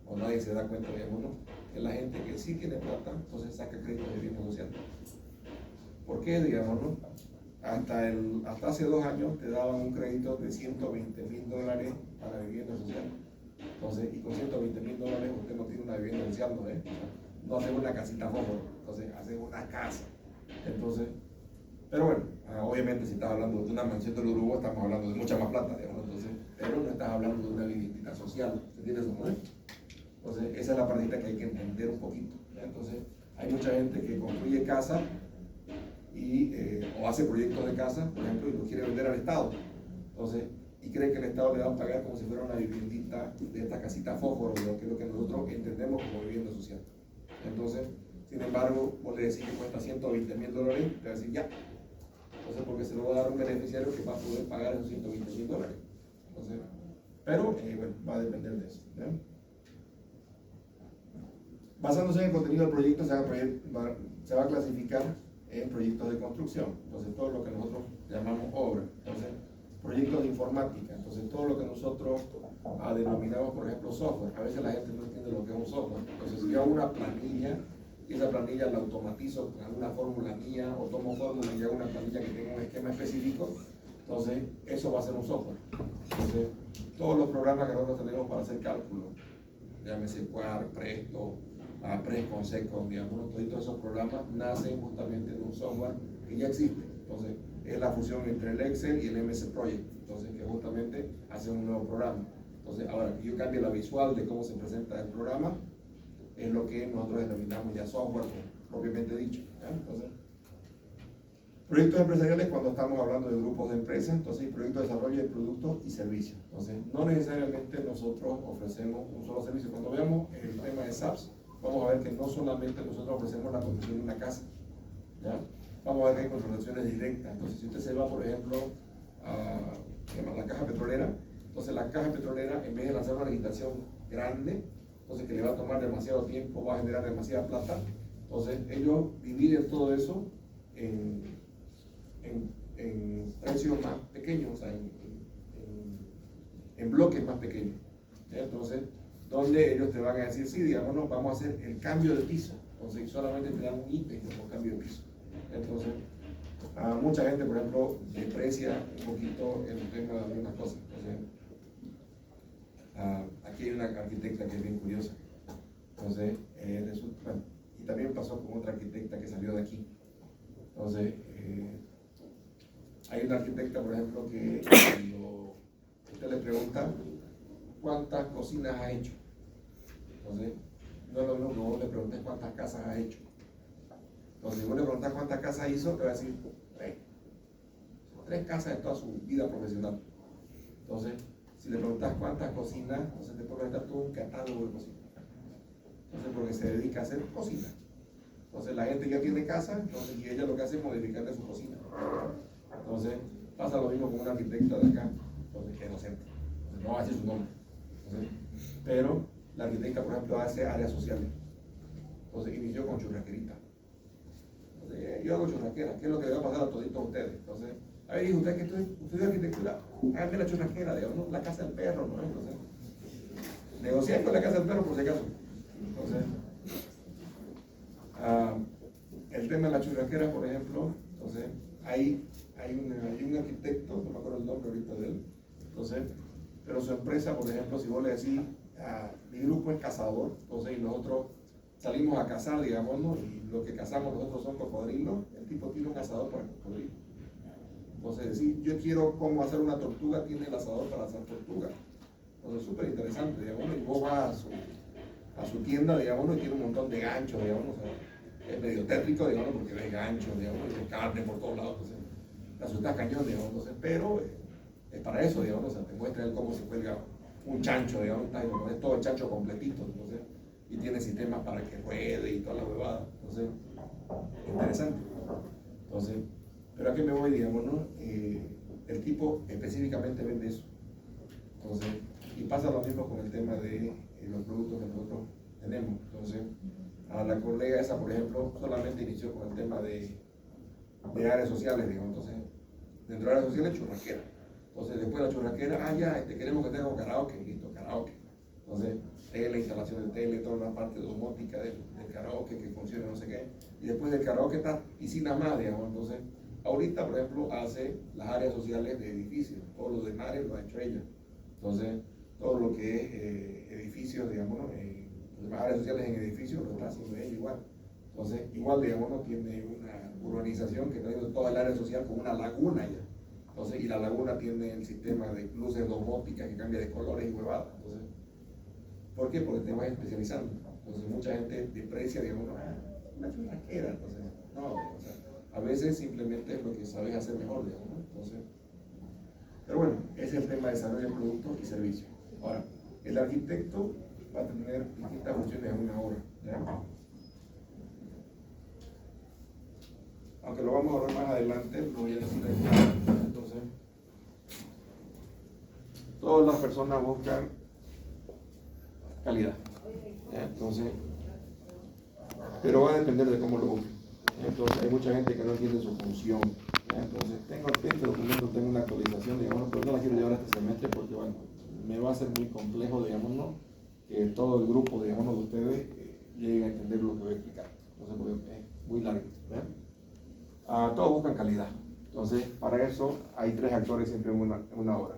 o nadie se da cuenta, digamos, ¿no?, que la gente que sí tiene plata, entonces saca créditos de vivienda social. ¿Por qué, digamos, no? Hasta hace 2 años te daban un crédito de $120,000 para vivienda social. Entonces, y con $120,000 usted no tiene una vivienda social, ¿no? No hace una casita fósforo, entonces hace una casa. Entonces, pero bueno, obviamente si estás hablando de una mansión del Uruguay, estamos hablando de mucha más plata, digamos, entonces, pero no estás hablando de una vivienda social, ¿entiendes eso, no? Entonces, esa es la partita que hay que entender un poquito, ¿ya? Entonces, hay mucha gente que construye casa o hace proyectos de casa, por ejemplo, y lo quiere vender al Estado. Entonces, y cree que el Estado le va a pagar como si fuera una viviendita de esta casita fósforo, que es lo que nosotros entendemos como vivienda social. Entonces, sin embargo, vos le decís que cuesta $120,000, te va a decir ya. Entonces, porque se lo va a dar un beneficiario que va a poder pagar esos $120,000. Entonces, pero, bueno, va a depender de eso, ¿ya? Basándose en el contenido del proyecto, se va a clasificar en proyectos de construcción. Entonces, todo lo que nosotros llamamos obra. Entonces, proyectos de informática. Entonces, todo lo que nosotros denominamos, por ejemplo, software. A veces la gente no entiende lo que es un software. Entonces, si yo hago una planilla y esa planilla la automatizo con alguna fórmula mía, o tomo fórmula y hago una planilla que tenga un esquema específico, entonces eso va a ser un software. Entonces, todos los programas que nosotros tenemos para hacer cálculos, llámese Quar, Presto, Prescon, digamos, todos esos programas nacen justamente de un software que ya existe. Entonces, es la fusión entre el Excel y el MS Project, entonces, que justamente hace un nuevo programa. Entonces, ahora que yo cambie la visual de cómo se presenta el programa, es lo que nosotros denominamos ya software propiamente dicho, ¿ya? Entonces, proyectos empresariales cuando estamos hablando de grupos de empresas, entonces proyectos de desarrollo de productos y servicios. Entonces, no necesariamente nosotros ofrecemos un solo servicio. Cuando veamos el tema de SAPS, vamos a ver que no solamente nosotros ofrecemos la construcción de una casa, ¿ya? Vamos a ver que hay contrataciones directas. Entonces, si usted se va, por ejemplo, a la caja petrolera, entonces la caja petrolera, en vez de lanzar una licitación grande, entonces que le va a tomar demasiado tiempo, va a generar demasiada plata, entonces ellos dividen todo eso en precios más pequeños, o sea, en bloques más pequeños, ¿ya? Entonces, donde ellos te van a decir, sí, digamos, no, vamos a hacer el cambio de piso, entonces solamente te dan un ítem como cambio de piso. Entonces, mucha gente, por ejemplo, deprecia un poquito el tema de algunas cosas. Entonces, aquí hay una arquitecta que es bien curiosa. Entonces, bueno, y también pasó con otra arquitecta que salió de aquí. Entonces, hay una arquitecta, por ejemplo, que cuando usted le pregunta cuántas cocinas ha hecho, entonces, no es lo mismo que vos le preguntes cuántas casas ha hecho. Entonces, si vos le preguntas cuántas casas hizo, te va a decir 3 casas de toda su vida profesional. Entonces, si le preguntas cuántas cocinas, entonces te puede preguntar todo un catálogo de cocinas. Entonces, porque se dedica a hacer cocina. Entonces, la gente ya tiene casa, entonces, y ella lo que hace es modificarle su cocina. Entonces, pasa lo mismo con una arquitecta de acá, entonces, que es docente. Entonces, no va a decir su nombre. Entonces, pero la arquitecta, por ejemplo, hace áreas sociales. Entonces, inició con churrasquerita. Entonces, yo hago churrasquera, ¿qué es lo que le va a pasar a toditos ustedes? Entonces, a ver, dijo, usted que estudia arquitectura, hágame la churrasquera, digamos, ¿no? La casa del perro, ¿no? Entonces, negociar con la casa del perro por si acaso. Entonces, el tema de la churrasquera, por ejemplo, entonces, hay un arquitecto, no me acuerdo el nombre ahorita de él, entonces, pero su empresa, por ejemplo, si vos le decís, mi grupo es cazador, entonces, y nosotros salimos a cazar, digamos, ¿no? Y lo que cazamos nosotros son cocodrilos, el tipo tiene un asador para cocodrilos. Entonces, si yo quiero cómo hacer una tortuga, tiene el asador para hacer tortuga. Entonces, súper interesante, digamos, y vos vas a su tienda, digamos, y tiene un montón de ganchos, digamos, o sea, es medio tétrico, digamos, porque ves ganchos, digamos, y ves carne por todos lados, entonces, te asustas cañón, digamos, entonces, pero es para eso, digamos, o sea, te muestra él cómo se cuelga un chancho, digamos, y lo pones todo el chancho completito, entonces, y tiene sistemas para que ruede y toda la huevada, entonces, interesante. Entonces, pero a qué me voy, digamos, ¿no? El tipo específicamente vende eso. Entonces, y pasa lo mismo con el tema de los productos que nosotros tenemos. Entonces, a la colega esa, por ejemplo, solamente inició con el tema de de áreas sociales, digamos. Entonces, dentro de áreas sociales, churrasquera. Entonces, después de la churrasquera, ya, queremos que tenga un karaoke, listo, karaoke. Entonces, tele, instalación de tele, toda la parte domótica del karaoke que funcione, no sé qué. Y después del karaoke está piscinas más, digamos. Entonces, ahorita, por ejemplo, hace las áreas sociales de edificios, todos los demás lo ha hecho ella. Entonces, todo lo que es edificios, digamos, las demás áreas sociales en edificios lo está haciendo ella igual. Entonces, igual, digamos, no tiene una urbanización que tiene toda el área social con una laguna ya. Entonces, y la laguna tiene el sistema de luces domóticas que cambia de colores y huevadas. Entonces, ¿por qué? Porque te vas especializando. Entonces, mucha gente desprecia, digamos, una churrasquera. Entonces, no, o sea, a veces simplemente es lo que sabes hacer mejor, digamos, ¿no? Entonces, pero bueno, ese es el tema de desarrollo de productos y servicios. Ahora, el arquitecto va a tener distintas funciones en una obra, ¿ya? Aunque lo vamos a ver más adelante, lo voy a decir ahí. Entonces, todas las personas buscan calidad, ¿ya? Entonces, pero va a depender de cómo lo busquen. Entonces, hay mucha gente que no entiende su función, ¿ya? Entonces, este documento tengo una actualización, digamos, pero no la quiero llevar a este semestre porque, bueno, me va a ser muy complejo, digamos, ¿no? Que todo el grupo, digamos, de ustedes llegue a entender lo que voy a explicar. Entonces, porque es muy largo, ¿ya? Todos buscan calidad. Entonces, para eso hay tres actores siempre en una obra: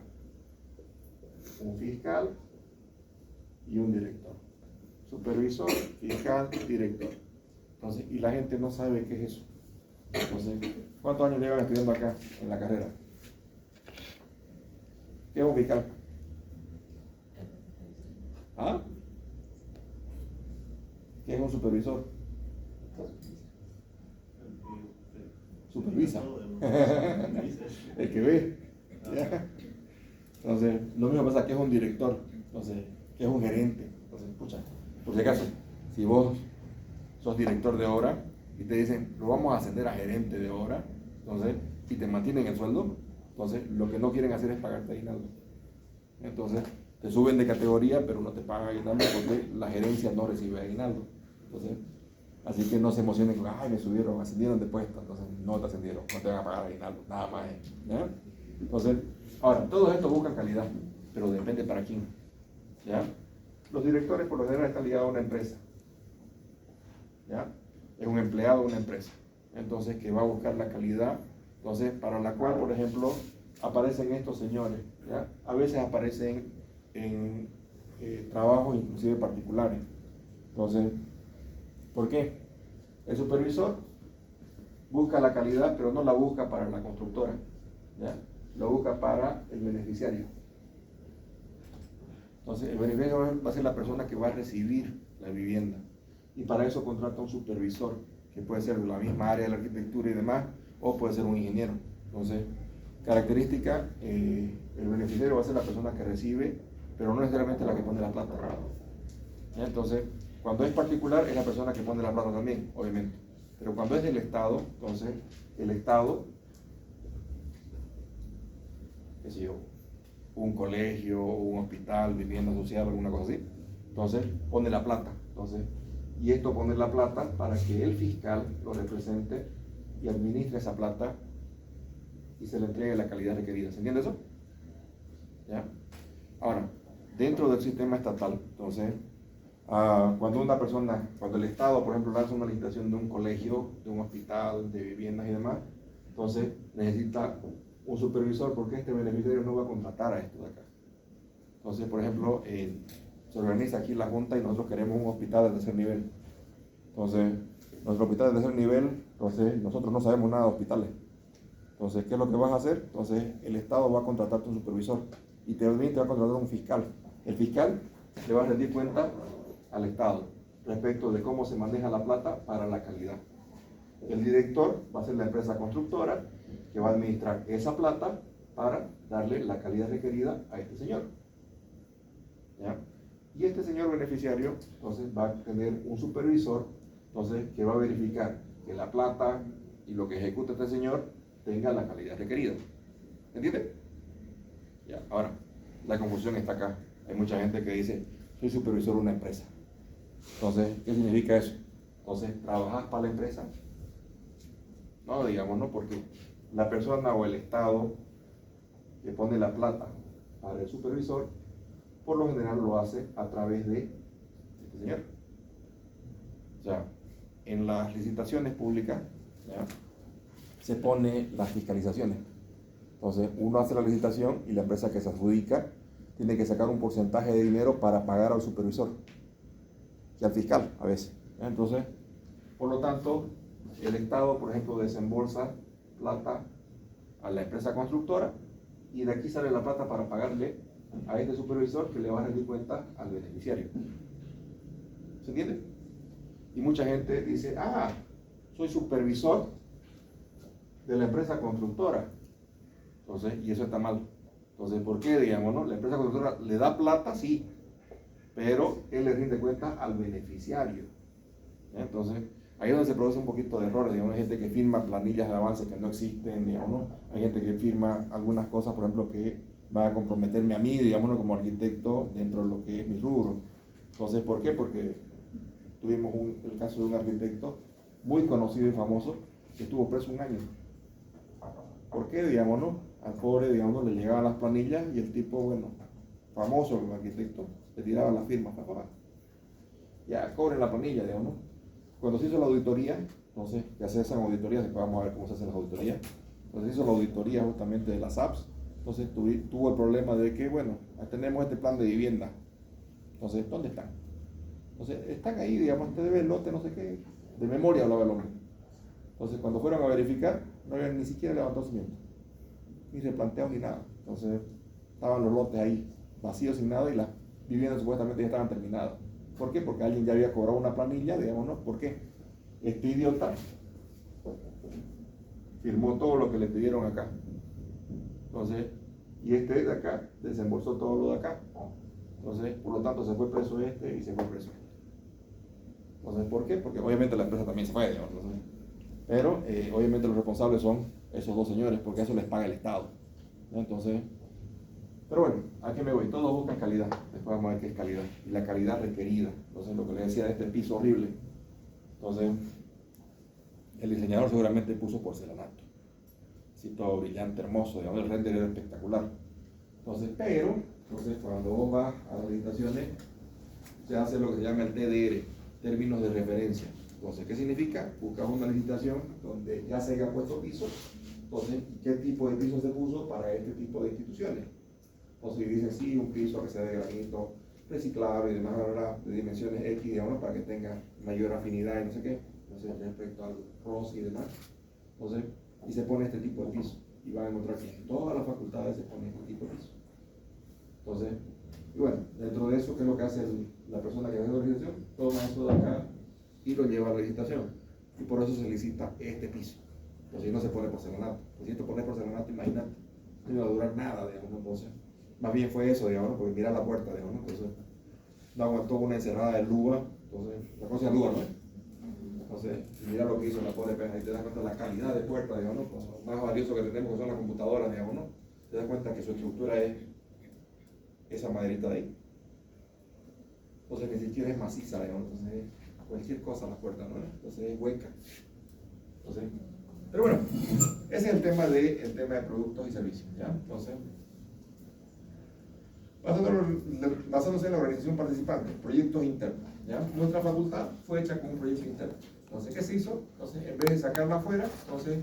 un fiscal y un director. Supervisor, fiscal, director. Entonces, y la gente no sabe qué es eso. Entonces, ¿cuántos años llevan estudiando acá en la carrera? ¿Qué es un fiscal? ¿Ah? ¿Qué es un supervisor? Supervisa. El que ve. ¿Ya? Entonces, lo mismo pasa que es un director. Entonces, que es un gerente. Entonces, escucha, por si acaso, si vos sos director de obra y te dicen, lo vamos a ascender a gerente de obra, entonces, y te mantienen el sueldo, entonces lo que no quieren hacer es pagarte aguinaldo. Entonces, te suben de categoría, pero no te pagan aguinaldo porque la gerencia no recibe aguinaldo. Entonces, así que no se emocionen con, ay, me subieron, ascendieron de puesto. Entonces, no te ascendieron, no te van a pagar aguinaldo, nada más. ¿Ya? Entonces, ahora, todos estos buscan calidad, pero depende para quién. ¿Ya? Los directores por lo general están ligados a una empresa. ¿Ya? Es un empleado de una empresa. Entonces, que va a buscar la calidad. Entonces, para la cual, por ejemplo, aparecen estos señores. ¿Ya? A veces aparecen en trabajos inclusive particulares. Entonces, ¿por qué? El supervisor busca la calidad, pero no la busca para la constructora, ¿ya? Lo busca para el beneficiario. Entonces, el beneficiario va a ser la persona que va a recibir la vivienda. Y para eso contrata un supervisor, que puede ser de la misma área de la arquitectura y demás, o puede ser un ingeniero. Entonces, característica, el beneficiario va a ser la persona que recibe, pero no necesariamente la que pone la plata. ¿Ya? Entonces, cuando es particular, es la persona que pone la plata también, obviamente. Pero cuando es del Estado, entonces, el Estado, qué sé yo, un colegio, un hospital, vivienda social, alguna cosa así, entonces pone la plata. Entonces, y esto pone la plata para que el fiscal lo represente y administre esa plata y se le entregue la calidad requerida. ¿Se entiende eso? ¿Ya? Ahora, dentro del sistema estatal, entonces, cuando el Estado, por ejemplo, lanza una licitación de un colegio, de un hospital, de viviendas y demás, entonces necesita un supervisor porque este beneficiario no va a contratar a esto de acá. Entonces, por ejemplo, se organiza aquí la junta y nosotros queremos un hospital de tercer nivel. Entonces, nuestro hospital de tercer nivel, entonces nosotros no sabemos nada de hospitales. Entonces, ¿qué es lo que vas a hacer? Entonces, el Estado va a contratarte un supervisor y también te va a contratar un fiscal. El fiscal le va a rendir cuenta al Estado respecto de cómo se maneja la plata para la calidad. El director va a ser la empresa constructora que va a administrar esa plata para darle la calidad requerida a este señor. ¿Ya? Y este señor beneficiario entonces va a tener un supervisor entonces, que va a verificar que la plata y lo que ejecuta este señor tenga la calidad requerida. ¿Entiende? Ya, ahora, la confusión está acá. Hay mucha gente que dice, soy supervisor de una empresa. Entonces, ¿qué significa eso? Entonces, ¿trabajas para la empresa? ¿no? Digamos, ¿no? Porque la persona o el Estado que pone la plata para el supervisor, por lo general lo hace a través de este señor. O sea, en las licitaciones públicas, ¿ya?, se pone las fiscalizaciones. Entonces, uno hace la licitación y la empresa que se adjudica tiene que sacar un porcentaje de dinero para pagar al supervisor y al fiscal a veces, ¿ya? Entonces, por lo tanto, el Estado, por ejemplo, desembolsa plata a la empresa constructora y de aquí sale la plata para pagarle a este supervisor que le va a rendir cuenta al beneficiario. ¿Se entiende? Y mucha gente dice, ah, soy supervisor de la empresa constructora. Entonces, y eso está mal. Entonces, ¿por qué? Digamos, ¿no? La empresa constructora le da plata, sí, pero él le rinde cuenta al beneficiario. Entonces, ahí es donde se produce un poquito de errores. Digamos, hay gente que firma planillas de avance que no existen, digamos, ¿no? Hay gente que firma algunas cosas, por ejemplo, que va a comprometerme a mí, digamos, ¿no?, como arquitecto dentro de lo que es mi rubro. Entonces, ¿por qué? Porque tuvimos el caso de un arquitecto muy conocido y famoso que estuvo preso 1 año. ¿Por qué? Digamos, ¿no? Al pobre, digamos, le llegaban las planillas y el tipo, bueno, famoso, el arquitecto, le tiraba las firmas para pagar. Ya, cobren la planilla, digamos, ¿no? Cuando se hizo la auditoría, entonces, ya se hacen auditorías, después vamos a ver cómo se hacen las auditorías. Entonces se hizo la auditoría justamente de las apps. Entonces tuvo el problema de que, bueno, tenemos este plan de vivienda. Entonces, ¿dónde están? Entonces, están ahí, digamos, te debe el lote, no sé qué, de memoria hablaba el hombre. Entonces, cuando fueron a verificar, no habían ni siquiera levantado cimiento, ni replanteado ni nada. Entonces, estaban los lotes ahí vacíos sin nada y las viviendas supuestamente ya estaban terminadas. ¿Por qué? Porque alguien ya había cobrado una planilla, digamos, ¿no? ¿Por qué? Este idiota firmó todo lo que le pidieron acá. Entonces, y este de acá desembolsó todo lo de acá. Entonces, por lo tanto, se fue preso este y se fue preso este. Entonces, ¿por qué? Porque obviamente la empresa también se fue, digamos, ¿no? Pero obviamente los responsables son esos 2 señores, porque eso les paga el Estado, ¿no? Entonces, pero bueno, ¿a qué me voy? Todos buscan calidad. Después vamos a ver qué es calidad. Y la calidad requerida. Entonces, lo que les decía de este piso horrible. Entonces, el diseñador seguramente puso porcelanato. Así todo brillante, hermoso, digamos, el render era espectacular. Entonces, pero, cuando vos vas a las licitaciones, se hace lo que se llama el TDR, términos de referencia. Entonces, ¿qué significa? Buscas una licitación donde ya se haya puesto piso. Entonces, ¿qué tipo de piso se puso para este tipo de instituciones? Entonces, dice sí, un piso que sea de granito reciclable y demás, de dimensiones X, digamos, para que tenga mayor afinidad y no sé qué. Entonces, respecto al ROS y demás. Entonces, y se pone este tipo de piso. Y van a encontrar que en todas las facultades se pone este tipo de piso. Entonces, y bueno, dentro de eso, ¿qué es lo que hace la persona que hace la licitación? Toma eso de acá y lo lleva a la licitación. Y por eso se licita este piso. Entonces, no se pone porcelanato. Pues si esto pone porcelanato, imagínate, no va a durar nada, digamos. Entonces, más bien fue eso, digamos, porque mira la puerta, digamos. Entonces, no aguantó una encerrada de luva. Entonces, la cosa es luva, ¿no? Entonces, mira lo que hizo la pobre pena y te das cuenta de la calidad de puerta, digamos, ¿no? Pues, lo más valioso que tenemos, que son las computadoras, digamos, ¿no? Te das cuenta que su estructura es esa maderita de ahí. Entonces, ni siquiera es maciza, digamos. Entonces, cualquier cosa la puerta, ¿no? Entonces, es hueca. Entonces, pero bueno, ese es el tema de productos y servicios, ¿ya? Entonces, basándose en la organización participante, proyectos internos, ¿ya? Nuestra facultad fue hecha con un proyecto interno. Entonces, ¿qué se hizo? Entonces, en vez de sacarla afuera, entonces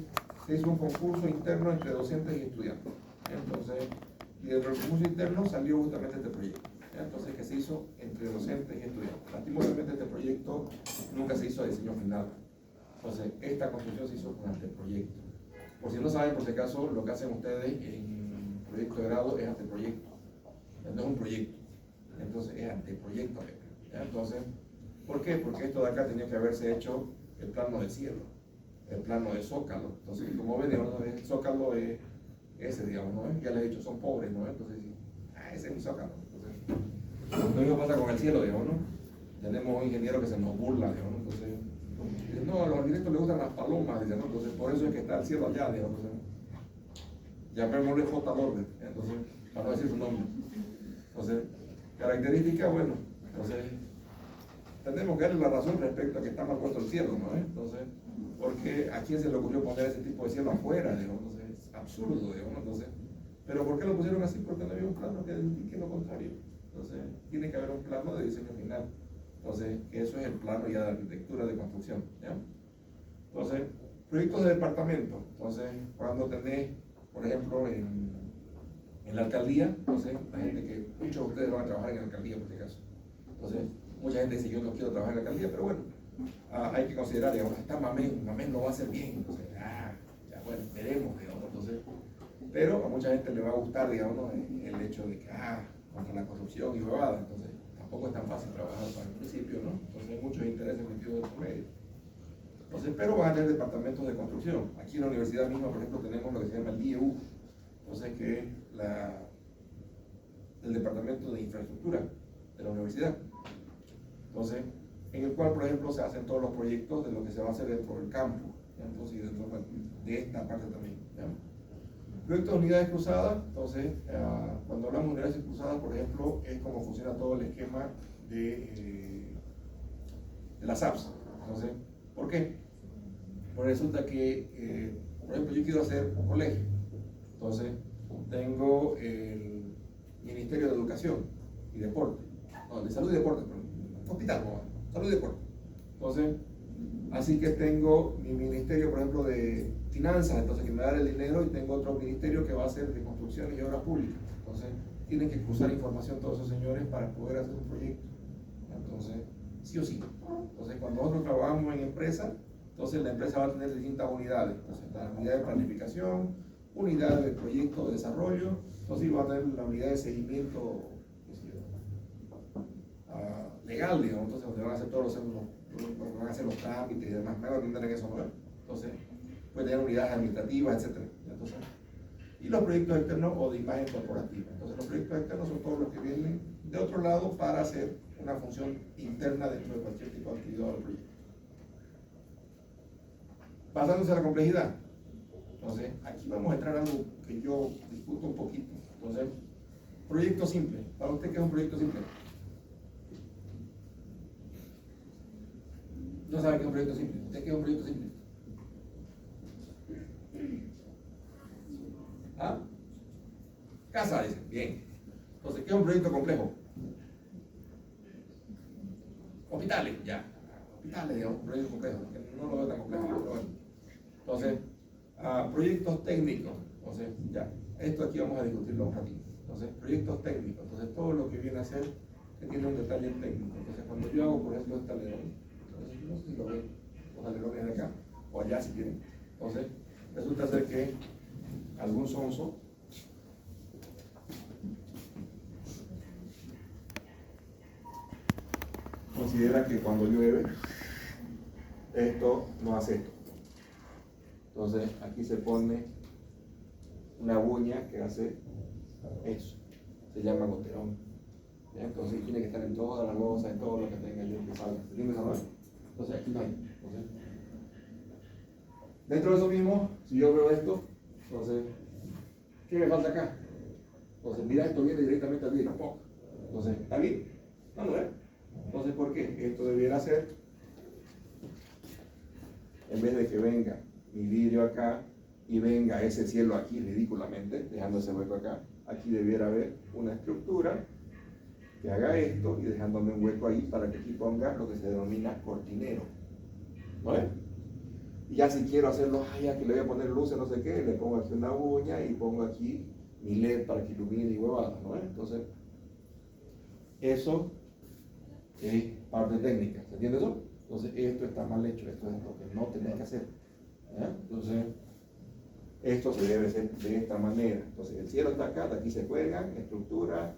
se hizo un concurso interno entre docentes y estudiantes. Entonces, y dentro del concurso interno salió justamente este proyecto. ¿Ya? Entonces, ¿qué se hizo entre docentes y estudiantes? Lastimosamente, este proyecto nunca se hizo a diseño final. Entonces, esta construcción se hizo con anteproyecto. Por si no saben, por si acaso, lo que hacen ustedes en proyecto de grado es anteproyecto. No es un proyecto. Entonces, es anteproyecto. ¿Ya? Entonces, ¿por qué? Porque esto de acá tenía que haberse hecho el plano de cielo, el plano de zócalo. Entonces, como ven, el zócalo es ese, digamos, ¿no? Ya les he dicho, son pobres, ¿no? Entonces, ese es mi zócalo. Entonces, lo mismo pasa con el cielo, digamos, ¿no? Tenemos un ingeniero que se nos burla, digamos, ¿no? Entonces, dice, no, a los arquitectos les gustan las palomas, dice, ¿no? Entonces, por eso es que está el cielo allá, digamos, ¿no? Llamémosle J. Lorde, entonces, para no decir su nombre. Entonces, característica, bueno, entonces, tenemos que darle la razón respecto a que está mal puesto el cielo, ¿no? Entonces, porque ¿a quién se le ocurrió poner ese tipo de cielo afuera? Digamos, entonces, es absurdo, digamos, entonces. Pero ¿por qué lo pusieron así? Porque no había un plano que indique lo contrario. Entonces, tiene que haber un plano de diseño final. Entonces, eso es el plano ya de arquitectura de construcción, ¿ya? Entonces, proyectos de departamento. Entonces, cuando tenés, por ejemplo, en la alcaldía, entonces, la gente que, muchos de ustedes van a trabajar en la alcaldía, por si acaso. Entonces, mucha gente dice, yo no quiero trabajar en la alcaldía, pero bueno, hay que considerar, digamos, está Mamén no va a ser bien, entonces, ya bueno, veremos, digamos, entonces, pero a mucha gente le va a gustar, digamos, el hecho de que, contra la corrupción y huevada, entonces, tampoco es tan fácil trabajar para el municipio, ¿no? Entonces, hay muchos intereses metidos de por medio. Entonces, pero van a tener departamentos de construcción. Aquí en la universidad misma, por ejemplo, tenemos lo que se llama el IEU, entonces, que es el departamento de infraestructura de la universidad. Entonces, en el cual, por ejemplo, se hacen todos los proyectos de lo que se va a hacer dentro del campo, ¿ya? Entonces, y dentro de esta parte también, ¿ya? Proyectos de unidades cruzadas. Entonces, cuando hablamos de unidades cruzadas, por ejemplo, es como funciona todo el esquema de las apps. Entonces, ¿por qué? Pues resulta que, por ejemplo, yo quiero hacer un colegio. Entonces, tengo el Ministerio de Educación y Deporte, no, de Salud y Deporte, pero hospital, no, Salud y Deporte. Entonces, así que tengo mi ministerio, por ejemplo, de finanzas, entonces que me da el dinero, y tengo otro ministerio que va a ser de construcciones y obras públicas. Entonces, tienen que cruzar información todos esos señores para poder hacer un proyecto. Entonces, sí o sí. Entonces, cuando nosotros trabajamos en empresa, entonces la empresa va a tener distintas unidades. Entonces, la unidad de planificación, unidad de proyecto de desarrollo, entonces va a tener la unidad de seguimiento legal, digamos, entonces donde van a hacer todos van a hacer los trámites y demás, me van a entender en eso, ¿no? Entonces, puede tener unidades administrativas, etc. Entonces, y los proyectos externos o de imagen corporativa. Entonces, los proyectos externos son todos los que vienen de otro lado para hacer una función interna dentro de cualquier tipo de actividad o de proyecto. Pasándose a la complejidad. Entonces, aquí vamos a entrar a algo que yo discuto un poquito. Entonces, proyecto simple. ¿Para usted qué es un proyecto simple? No sabe qué es un proyecto simple. ¿Usted qué es un proyecto simple? Casa, dice. Bien. Entonces, ¿qué es un proyecto complejo? Hospitales, ya. Hospitales, digamos, un proyecto complejo. No lo veo tan complejo, pero bueno. Entonces, proyectos técnicos. Entonces, ya. Esto aquí vamos a discutirlo un ratito. Entonces, proyectos técnicos. Entonces, todo lo que viene a ser que tiene un detalle técnico. Entonces, cuando yo hago, por ejemplo, este alerón, entonces, no sé si lo ven, los alerones de acá, o allá si quieren. Entonces, resulta ser que algún sonso considera que cuando llueve, esto no hace esto. Entonces, aquí se pone una buña que hace eso. Se llama goterón. ¿Ya? Entonces, tiene que estar en todas las losas, en todo lo que tenga yo que salga. ¿Entiendes ahora? Entonces, aquí no hay. Entonces, dentro de eso mismo, si yo veo esto, entonces, ¿qué me falta acá? Entonces, mira, esto viene directamente al vidrio. Entonces, ¿está bien? No, no es. Entonces, ¿por qué? Esto debiera ser, en vez de que venga mi vidrio acá y venga ese cielo aquí ridículamente, dejando ese hueco acá, aquí debiera haber una estructura que haga esto y dejándome un hueco ahí para que aquí ponga lo que se denomina cortinero. ¿No es? Y ya si quiero hacerlo, ya que le voy a poner luces, no sé qué, le pongo aquí una uña y pongo aquí mi LED para que ilumine y huevadas, ¿no es? Entonces, eso es parte técnica, ¿se entiende eso? Entonces, esto está mal hecho, esto es lo que no tenés que hacer. ¿Ya? Entonces, esto se debe hacer de esta manera. Entonces, el cielo está acá, de aquí se cuelgan, estructura,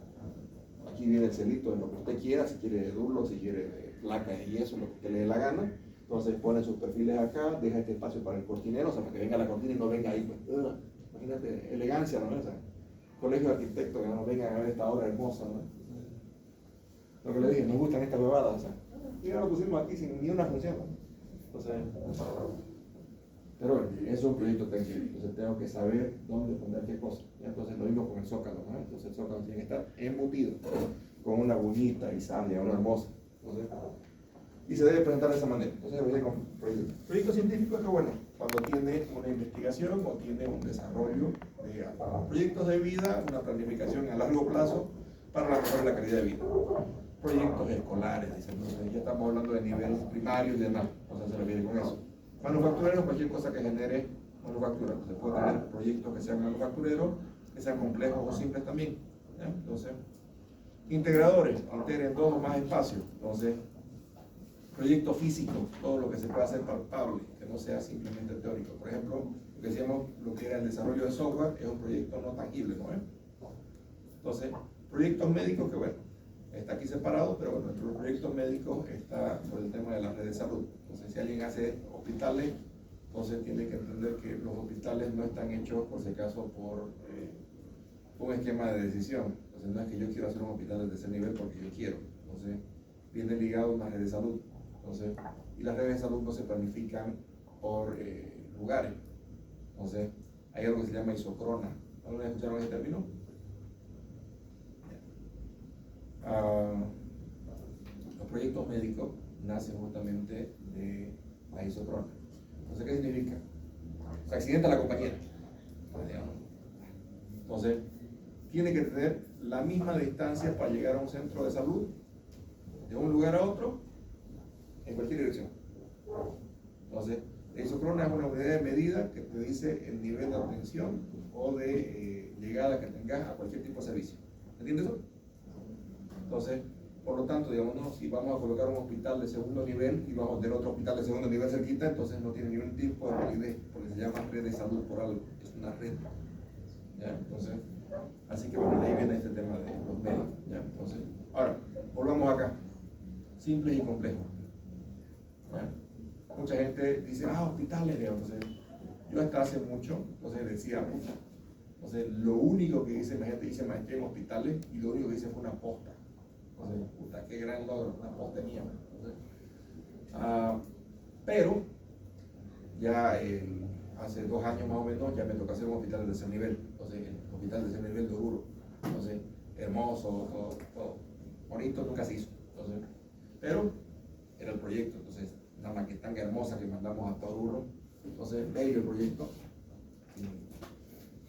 aquí viene el celito de lo que usted quiera, si quiere de duro, si quiere de placa y eso, lo que usted le dé la gana. Entonces, pone sus perfiles acá, deja este espacio para el cortinero, o sea, para que venga la cortina y no venga ahí, pues, imagínate, elegancia, ¿no? O sea, colegio de arquitectos que no vengan a ver esta obra hermosa, ¿no? Lo que le dije, nos gustan estas huevadas, o sea, y ahora lo pusimos aquí sin ni una función, ¿no? Entonces, pero bueno, es un proyecto técnico, entonces tengo que saber dónde poner qué cosa. ¿Ya? Entonces lo mismo con el zócalo, ¿no? Entonces el zócalo tiene que estar embutido con una buñita y sal, una hermosa. Entonces, y se debe presentar de esa manera. Entonces, voy a ir con proyecto. Proyecto científico es que, bueno, cuando tiene una investigación o tiene un desarrollo de proyectos de vida, una planificación a largo plazo para la mejora de la calidad de vida. Proyectos escolares, dicen, entonces ya estamos hablando de nivel primario y demás, o sea, se refiere con eso. Manufactureros, cualquier cosa que genere manufactura. Se puede tener proyectos que sean manufactureros, que sean complejos o simples también. ¿Ya? Entonces, integradores, integren dos o más espacios. Entonces, proyectos físicos, todo lo que se pueda hacer palpable, que no sea simplemente teórico. Por ejemplo, lo que decíamos, lo que era el desarrollo de software, es un proyecto no tangible, ¿no es? Entonces, proyectos médicos, que bueno, está aquí separado, pero bueno, nuestros proyectos médicos está por el tema de la red de salud. Entonces, si alguien hace hospitales, entonces tiene que entender que los hospitales no están hechos, por si acaso, por un esquema de decisión. Entonces, no es que yo quiero hacer un hospital de ese nivel porque yo quiero. Entonces, viene ligado a una red de salud. Entonces, y las redes de salud no se planifican por lugares. Entonces, hay algo que se llama isocrona. ¿Alguna vez escucharon ese término? Los proyectos médicos nacen justamente de la isocrona. Entonces, ¿qué significa? Se accidenta la compañera. Entonces, tiene que tener la misma distancia para llegar a un centro de salud, de un lugar a otro, en cualquier dirección. Entonces, la isocrona es una unidad de medida que te dice el nivel de atención o de llegada que tengas a cualquier tipo de servicio. ¿Entiendes eso? Entonces, por lo tanto, digamos, ¿no? Si vamos a colocar un hospital de segundo nivel y vamos a tener otro hospital de segundo nivel cerquita, entonces no tiene ningún tipo de validez, porque se llama red de salud por algo, es una red. ¿Ya? Entonces, así que bueno, ahí viene este tema de los medios. ¿Ya? Entonces, ahora, volvamos acá. Simple y complejo. ¿Ya? Mucha gente dice, hospitales, digamos. Entonces, yo hasta hace mucho, entonces decía, pucha. Entonces, lo único que dice la gente dice maestría en hospitales y lo único que dice fue una posta. Entonces, puta, qué gran logro, una posta mía. Entonces, pero, ya hace 2 años más o menos, ya me tocó hacer un hospital de tercer nivel. Entonces, el hospital de tercer nivel de Oruro. Entonces, hermoso, todo bonito, nunca se hizo. Entonces, pero, era el proyecto. Entonces, una maqueta tan hermosa que mandamos hasta Oruro. Entonces, bello el proyecto.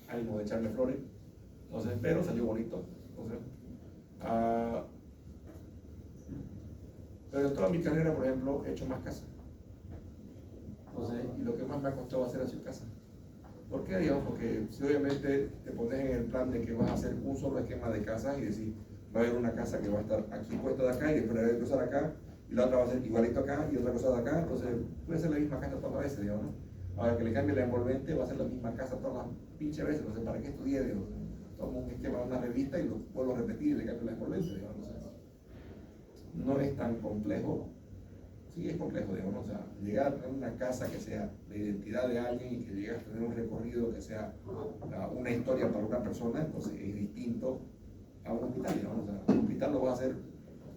Ánimo de echarme flores. Entonces, pero salió bonito. Entonces, pero en toda mi carrera, por ejemplo, he hecho más casas. Entonces, y lo que más me ha costado hacer ha sido casa. ¿Por qué? Digamos, porque si obviamente te pones en el plan de que vas a hacer un solo esquema de casas y decir, va a haber una casa que va a estar aquí puesta de acá y después va a cruzar acá y la otra va a ser igualito acá y otra cosa de acá, entonces puede ser la misma casa todas las veces, digamos, ¿no? Ahora que le cambie la envolvente va a ser la misma casa todas las pinches veces, entonces ¿para qué estudié? Digamos, tomo un esquema de una revista y lo vuelvo a repetir y le cambio la envolvente, digamos, entonces, no es tan complejo. Sí, es complejo, digamos, o sea, llegar a tener una casa que sea de identidad de alguien y que llegue a tener un recorrido que sea una historia para una persona, entonces es distinto a un hospital, digamos, o sea, un hospital lo vas a hacer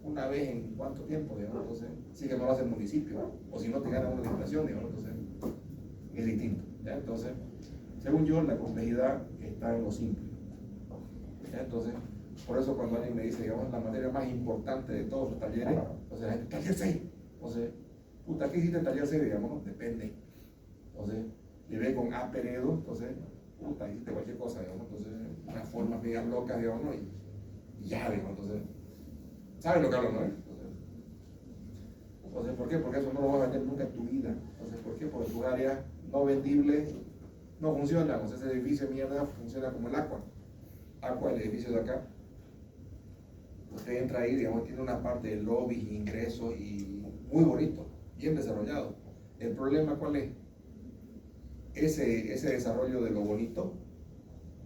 una vez en cuánto tiempo, digamos, entonces, si que no lo hace el municipio, o si no te gana una licitación, digamos, entonces, es distinto, ¿ya? Entonces, según yo, la complejidad está en lo simple, ¿ya? Entonces, por eso cuando alguien me dice, digamos, la materia más importante de todos los talleres, o sea, el taller 6, entonces, puta, ¿qué hiciste en taller 6? Digamos, no, depende. Entonces, llevé con A Peredo, entonces, puta, hiciste cualquier cosa, digamos, entonces, unas formas medias locas, digamos, ¿no? Y ya, digamos, entonces, ¿sabes lo que hablo, no? Entonces, ¿por qué? Porque eso no lo vas a vender nunca en tu vida. Entonces, ¿por qué? Porque tus áreas no vendibles no funcionan. O sea, ese edificio de mierda funciona como el Aqua, el edificio de acá. Usted entra ahí, digamos, tiene una parte de lobby, ingresos y muy bonito, bien desarrollado. El problema, ¿cuál es? Ese desarrollo de lo bonito,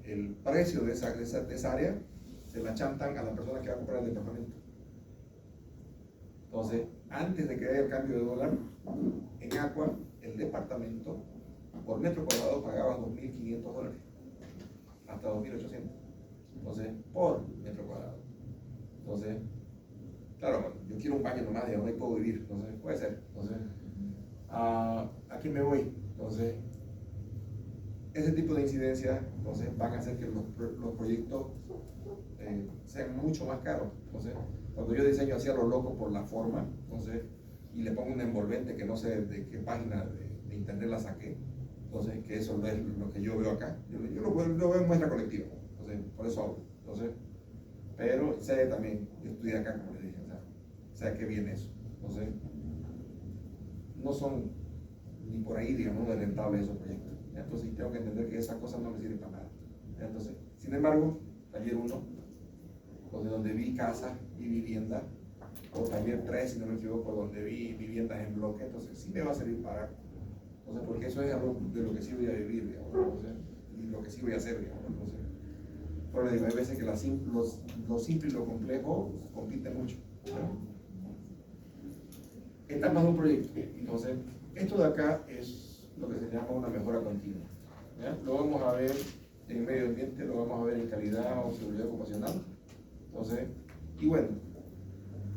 el precio de esa área, se la chantan a la persona que va a comprar el departamento. Entonces, antes de que haya el cambio de dólar, en Aqua, el departamento, por metro cuadrado, pagaba $2.500, hasta $2.800. Entonces, por metro cuadrado. Entonces, claro, yo quiero un baño nomás, digamos, ahí puedo vivir, entonces puede ser. Entonces, aquí me voy. Entonces, ese tipo de incidencias, entonces, van a hacer que los proyectos sean mucho más caros. Entonces, cuando yo diseño hacia lo loco por la forma, entonces, y le pongo un envolvente que no sé de qué página de internet la saqué. Entonces, que eso no es lo que yo veo acá. Yo lo veo en muestra colectiva. Entonces, por eso hablo. Entonces, pero sé también, yo estudié acá, como les dije, o sea que viene eso. Entonces, no son ni por ahí, digamos, de rentables esos proyectos. Entonces, tengo que entender que esas cosas no me sirven para nada. Entonces, sin embargo, taller 1, donde vi casa y vivienda, o taller 3, si no me equivoco, donde vi viviendas en bloque, entonces sí me va a servir para, entonces, porque eso es algo de lo que sí voy a vivir, digamos, entonces, y lo que sí voy a hacer, digamos, entonces. Pero digo, hay veces que lo simple y lo complejo compiten mucho, ¿no? Etapas de un proyecto. Entonces, esto de acá es lo que se llama una mejora continua, ¿ya? Lo vamos a ver en medio ambiente, lo vamos a ver en calidad o seguridad ocupacional. Entonces, y bueno,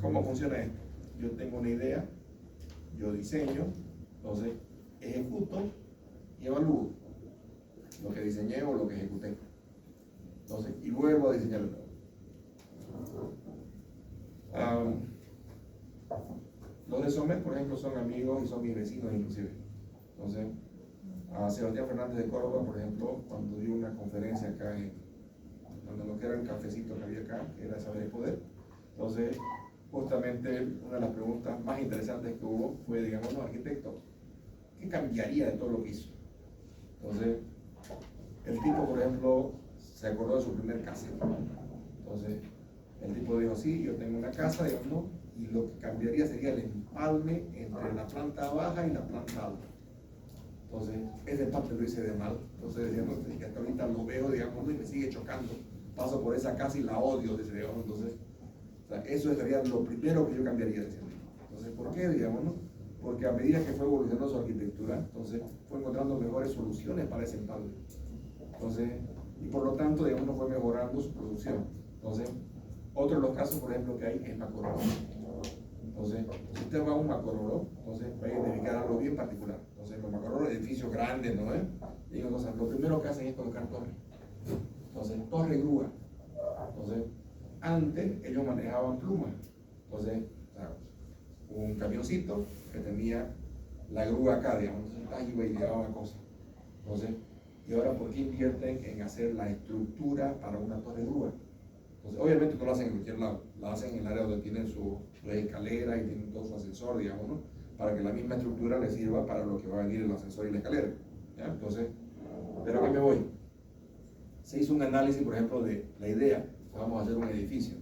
¿cómo funciona esto? Yo tengo una idea, yo diseño, entonces ejecuto y evalúo lo que diseñé o lo que ejecuté. Entonces, y vuelvo a diseñar de nuevo. Los de SOMED, por ejemplo, son amigos y son mis vecinos inclusive. Entonces, a Sebastián Fernández de Córdoba, por ejemplo, cuando dio una conferencia acá donde lo que era el cafecito que había acá, que era Saber y Poder. Entonces, justamente una de las preguntas más interesantes que hubo fue, digamos, los arquitectos, ¿qué cambiaría de todo lo que hizo? Entonces, el tipo, por ejemplo, se acordó de su primer casa. Entonces, el tipo dijo, sí, yo tengo una casa, digamos, y lo que cambiaría sería el empalme entre la planta baja y la planta alta. Entonces, ese empalme lo hice de mal. Entonces, digamos, que hasta ahorita lo veo, digamos, y me sigue chocando. Paso por esa casa y la odio, digamos. Entonces, o sea, eso sería lo primero que yo cambiaría, decía. Entonces, ¿por qué, digamos, no? Porque a medida que fue evolucionando su arquitectura, entonces fue encontrando mejores soluciones para ese empalme. Entonces, y por lo tanto, digamos, no fue mejorando su producción. Entonces, otro de los casos, por ejemplo, que hay es Macororo. Entonces, si usted va a un Macororo, entonces va a identificar algo bien particular. Entonces, los Macororo, edificios grandes, ¿no es? Y entonces, lo primero que hacen es colocar torres. Entonces, torre grúa. Entonces, antes ellos manejaban plumas. Entonces, un camioncito que tenía la grúa acá, digamos, entonces iba y llevaba cosas. Entonces, y ahora, ¿por qué invierten en hacer la estructura para una torre grúa? Entonces, obviamente no lo hacen en cualquier lado, la hacen en el área donde tienen sus escaleras y tienen todo su ascensor, digamos, ¿no? Para que la misma estructura les sirva para lo que va a venir el ascensor y la escalera, ¿ya? Entonces, ¿pero a qué me voy? Se hizo un análisis, por ejemplo, de la idea, vamos a hacer un edificio.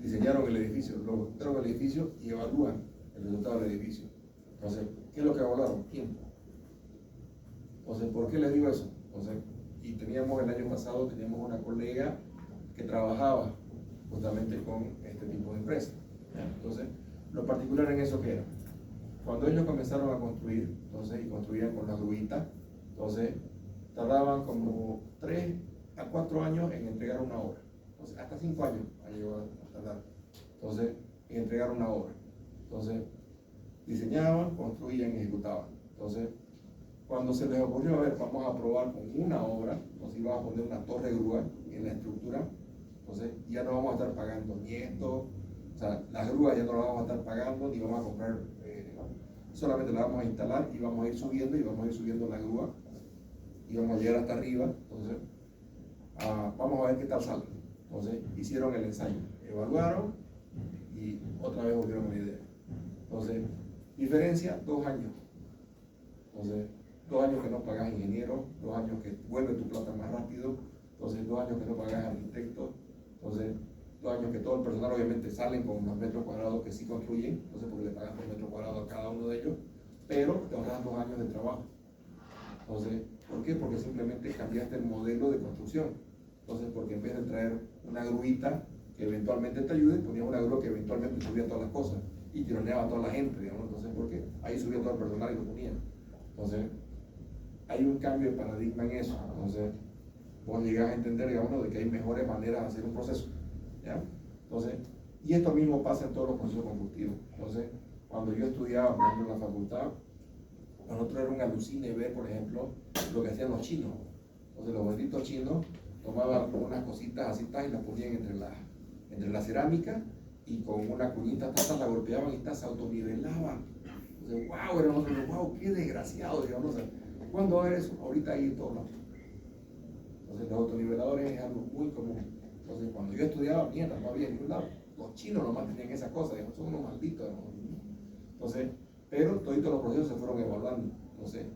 Diseñaron el edificio, lo montaron el edificio y evalúan el resultado del edificio. Entonces, ¿qué es lo que evaluaron? Tiempo. Entonces, ¿por qué les digo eso? Entonces, y teníamos el año pasado, teníamos una colega que trabajaba justamente con este tipo de empresas. Entonces, lo particular en eso que era, cuando ellos comenzaron a construir, entonces, y construían con las gruitas, entonces, tardaban como 3 a 4 años en entregar una obra. Entonces, hasta 5 años ha llegado a tardar. Entonces, en entregar una obra. Entonces, diseñaban, construían y ejecutaban. Entonces, cuando se les ocurrió, a ver, vamos a probar con una obra, nos iba a poner una torre grúa en la estructura, entonces ya no vamos a estar pagando ni esto, o sea, las grúas ya no las vamos a estar pagando, ni vamos a comprar, solamente las vamos a instalar y vamos a ir subiendo y vamos a ir subiendo la grúa y vamos a llegar hasta arriba. Entonces, vamos a ver qué tal sale. Entonces, hicieron el ensayo, evaluaron y otra vez volvieron a la idea. Entonces, diferencia, 2 años. Entonces, 2 años que no pagas ingeniero, 2 años que vuelve tu plata más rápido, entonces 2 años que no pagas arquitecto, entonces 2 años que todo el personal obviamente salen con los metros cuadrados que sí construyen, entonces porque le pagas por metro cuadrado a cada uno de ellos, pero te ahorras 2 años de trabajo. Entonces, ¿por qué? Porque simplemente cambiaste el modelo de construcción. Entonces, porque en vez de traer una gruita que eventualmente te ayude, ponías una grúa que eventualmente subía todas las cosas y tironeaba a toda la gente, digamos. Entonces, ¿por qué? Ahí subía todo el personal y lo ponía. Entonces, hay un cambio de paradigma en eso. Entonces, vos llegas a entender, digamos, de que hay mejores maneras de hacer un proceso, ¿ya? Entonces, y esto mismo pasa en todos los procesos constructivos. Entonces, cuando yo estudiaba, por ejemplo, en la facultad, nosotros era un alucine ver, por ejemplo, lo que hacían los chinos. Entonces, los benditos chinos tomaban unas cositas así y las ponían entre la cerámica y con una cuñita la golpeaban y se autonivelaba. Entonces, wow, era nosotros, wow, qué desgraciado, digamos. O sea, ¿cuándo va a haber eso? Ahorita ahí en todos lados. Entonces, los autoniveladores es algo muy común. Entonces, cuando yo estudiaba, mierda, no había en ningún lado. Los chinos nomás tenían esa cosa, digamos, son unos malditos. Entonces, pero todos los procesos se fueron evaluando. Entonces,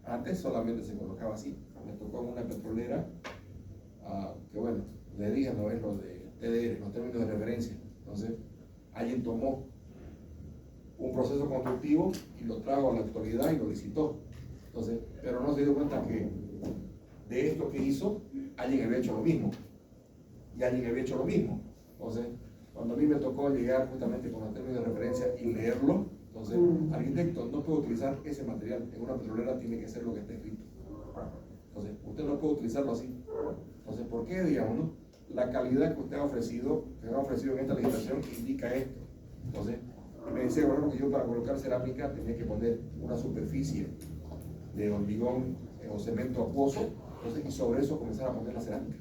antes solamente se colocaba así. Me tocó en una petrolera, que bueno, le dije, no es lo de TDR, los términos de referencia. Entonces, alguien tomó un proceso constructivo y lo trajo a la actualidad y lo licitó. Entonces, pero no se dio cuenta que de esto que hizo, alguien había hecho lo mismo. Y alguien había hecho lo mismo. Entonces, cuando a mí me tocó llegar justamente con los términos de referencia y leerlo, entonces, arquitecto no puede utilizar ese material. En una petrolera tiene que ser lo que está escrito. Entonces, usted no puede utilizarlo así. Entonces, ¿por qué, digamos, no? La calidad que usted ha ofrecido, en esta legislación, indica esto. Entonces, me decía, bueno, que yo para colocar cerámica tenía que poner una superficie de hormigón o cemento acuoso, entonces, y sobre eso comenzar a poner la cerámica.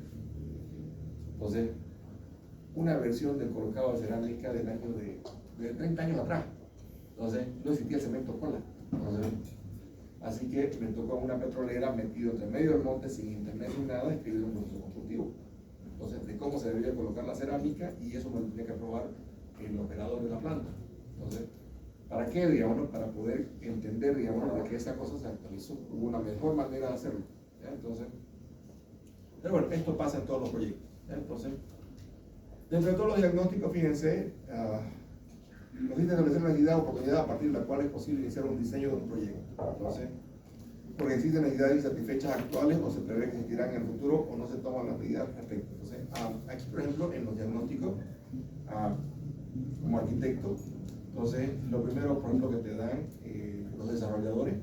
Entonces, una versión del colocado de cerámica del año de 30 años atrás. Entonces, no existía el cemento cola. Entonces, así que me tocó una petrolera metido entre medio del monte, sin internet ni nada, escribir un proceso constructivo. Entonces, de cómo se debía colocar la cerámica, y eso me lo tenía que aprobar el operador de la planta. Entonces, ¿para qué, digamos? Para poder entender, digamos, de que esa cosa se actualizó. Hubo una mejor manera de hacerlo. ¿Ya? Entonces, pero bueno, esto pasa en todos los proyectos. ¿Ya? Entonces, dentro de todos los diagnósticos, fíjense, nos dicen establecer una necesidad o oportunidad a partir de la cual es posible iniciar un diseño de un proyecto. Entonces, porque existen necesidades insatisfechas actuales o se prevé que existirán en el futuro o no se toman las medidas al respecto. Entonces, aquí, por ejemplo, en los diagnósticos, como arquitecto, entonces, lo primero, por ejemplo, que te dan los desarrolladores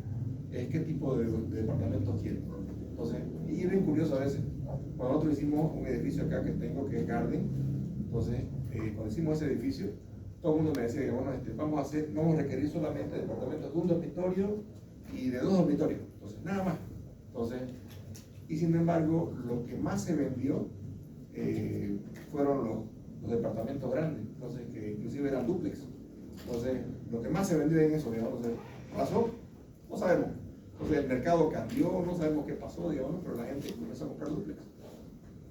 es qué tipo de departamentos quieren. Entonces, y es bien curioso a veces, cuando nosotros hicimos un edificio acá que tengo, que es Garden, entonces, cuando hicimos ese edificio, todo el mundo me decía, bueno, vamos a requerir solamente departamentos de un dormitorio y de 2 dormitorios, entonces, nada más. Entonces, y sin embargo, lo que más se vendió fueron los departamentos grandes, entonces, que inclusive eran dúplex. Entonces, lo que más se vendió en eso, digamos, pasó, no sabemos. Entonces, el mercado cambió, no sabemos qué pasó, digamos, pero la gente comenzó a comprar dúplex.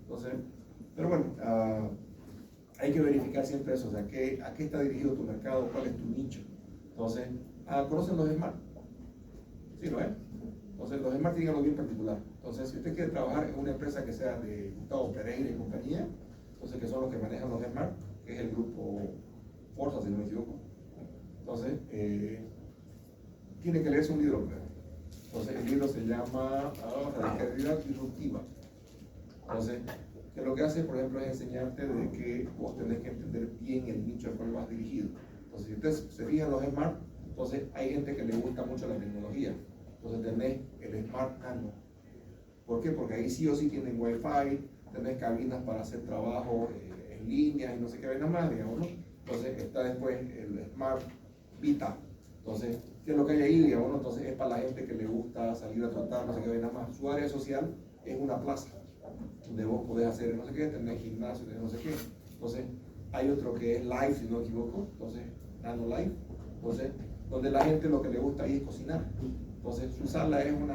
Entonces, pero bueno, hay que verificar siempre eso, o sea, ¿a qué está dirigido tu mercado? ¿Cuál es tu nicho? Entonces, ¿conocen los Smart? ¿Sí, no es? Entonces, los Smart tienen algo bien particular. Entonces, si usted quiere trabajar en una empresa que sea de Gustavo Pereira y compañía, entonces, que son los que manejan los Smart, que es el grupo Forza, si no me equivoco. Entonces, tiene que leerse un libro primero. Entonces, el libro se llama Radicalidad Disruptiva. Entonces, que lo que hace, por ejemplo, es enseñarte de que vos tenés que entender bien el nicho al cual vas dirigido. Entonces, si ustedes se fijan en los Smart, entonces hay gente que le gusta mucho la tecnología. Entonces, tenés el Smart Nano. ¿Por qué? Porque ahí sí o sí tienen Wi-Fi, tenés cabinas para hacer trabajo en línea y no sé qué vaina más, digamos, ¿no? Entonces, está después el Smart Vita. Entonces, ¿qué es lo que hay ahí, digamos, ¿no? Entonces, es para la gente que le gusta salir a tratar, no sé qué vaina más. Su área social es una plaza donde vos podés hacer no sé qué, tener gimnasio, tener no sé qué. Entonces, hay otro que es Live, si no me equivoco, entonces, Nano Live, entonces, donde la gente lo que le gusta ahí es cocinar. Entonces, su sala es un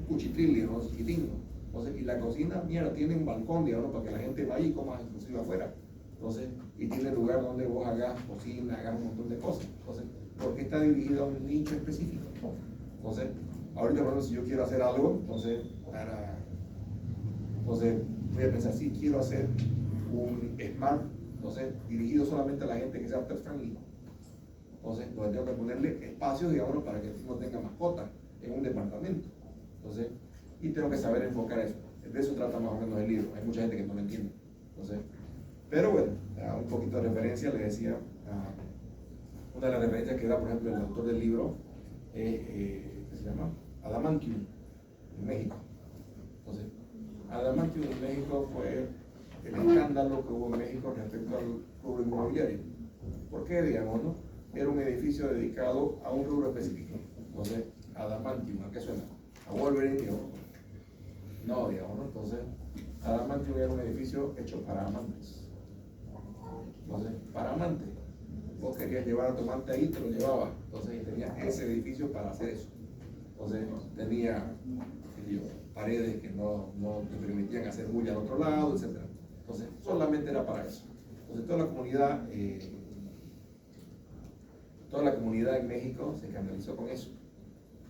cuchitril, digamos, chiquitín. Entonces, y la cocina, mira, tiene un balcón, digamos, para que la gente vaya y coma inclusive afuera. Entonces, y tiene lugar donde vos hagas cocina, hagas un montón de cosas. Entonces, porque está dirigido a un nicho específico. Entonces, ahorita, por ejemplo, si yo quiero hacer algo, entonces, voy a pensar, si quiero hacer un Smart, entonces, dirigido solamente a la gente que sea pet friendly. Entonces, donde tengo que ponerle espacios, digamos, para que el tipo tenga mascotas en un departamento. Entonces, y tengo que saber enfocar eso. De eso trata más o menos el libro. Hay mucha gente que no lo entiende. Entonces, pero bueno, un poquito de referencia, le decía, una de las referencias que da, por ejemplo, el autor del libro, ¿qué se llama? Adamantium, en México. Entonces, Adamantium en México fue el escándalo que hubo en México respecto al rubro inmobiliario. ¿Por qué, digamos, no? Era un edificio dedicado a un rubro específico. Entonces, Adamantium, ¿a qué suena? A Wolverine, digamos. No, digamos, ¿no? Entonces, Adamantium era un edificio hecho para amantes. Entonces, para amantes. vos querías llevar a tomarte ahí, te lo llevabas. Entonces tenía ese edificio para hacer eso. Entonces tenía paredes que no te permitían hacer bulla al otro lado, etc. Entonces solamente era para eso. Entonces toda la comunidad en México se escandalizó con eso.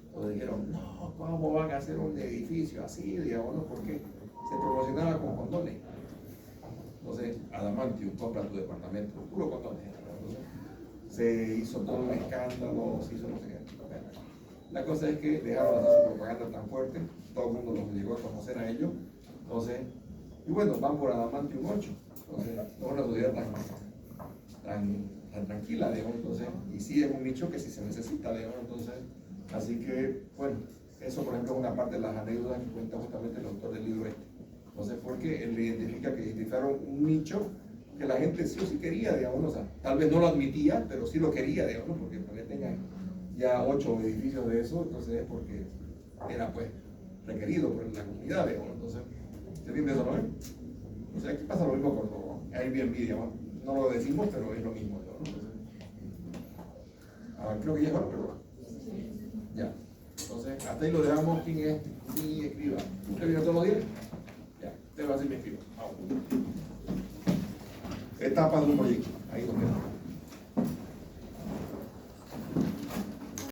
Entonces dijeron, no, ¿cómo van a hacer un edificio así? Digamos, ¿no? Porque se promocionaba con condones. Entonces, Adamantium, compra tu departamento, puro condones. Entonces, se hizo todo un escándalo, se hizo no sé qué. La cosa es que dejaron de hacer su propaganda tan fuerte, todo el mundo los llegó a conocer a ellos. Entonces, y bueno, van por Adamantium 8. Entonces, no es una sociedad tan tranquila, digamos, entonces, y sí es un nicho que sí se necesita, digamos, entonces, así que, bueno, eso por ejemplo es una parte de las anécdotas que cuenta justamente el autor del libro este. Entonces, porque él identifica que identificaron un nicho que la gente sí o sí quería, digamos, o sea, tal vez no lo admitía, pero sí lo quería, digamos, porque para que tengan ya 8 edificios de eso, entonces es porque era pues requerido por la comunidad, digamos, entonces, ¿se entiende eso, no? O sea, aquí pasa lo mismo con los Airbnb, digamos, no lo decimos, pero es lo mismo, ¿no? Entonces, creo que ya es bueno, pero ya. Entonces, hasta ahí lo dejamos. ¿Quién es mi escriba? ¿Usted viene todos los días? Ya, usted va a ser mi escriba. Etapas de un proyecto. Ahí nos quedamos.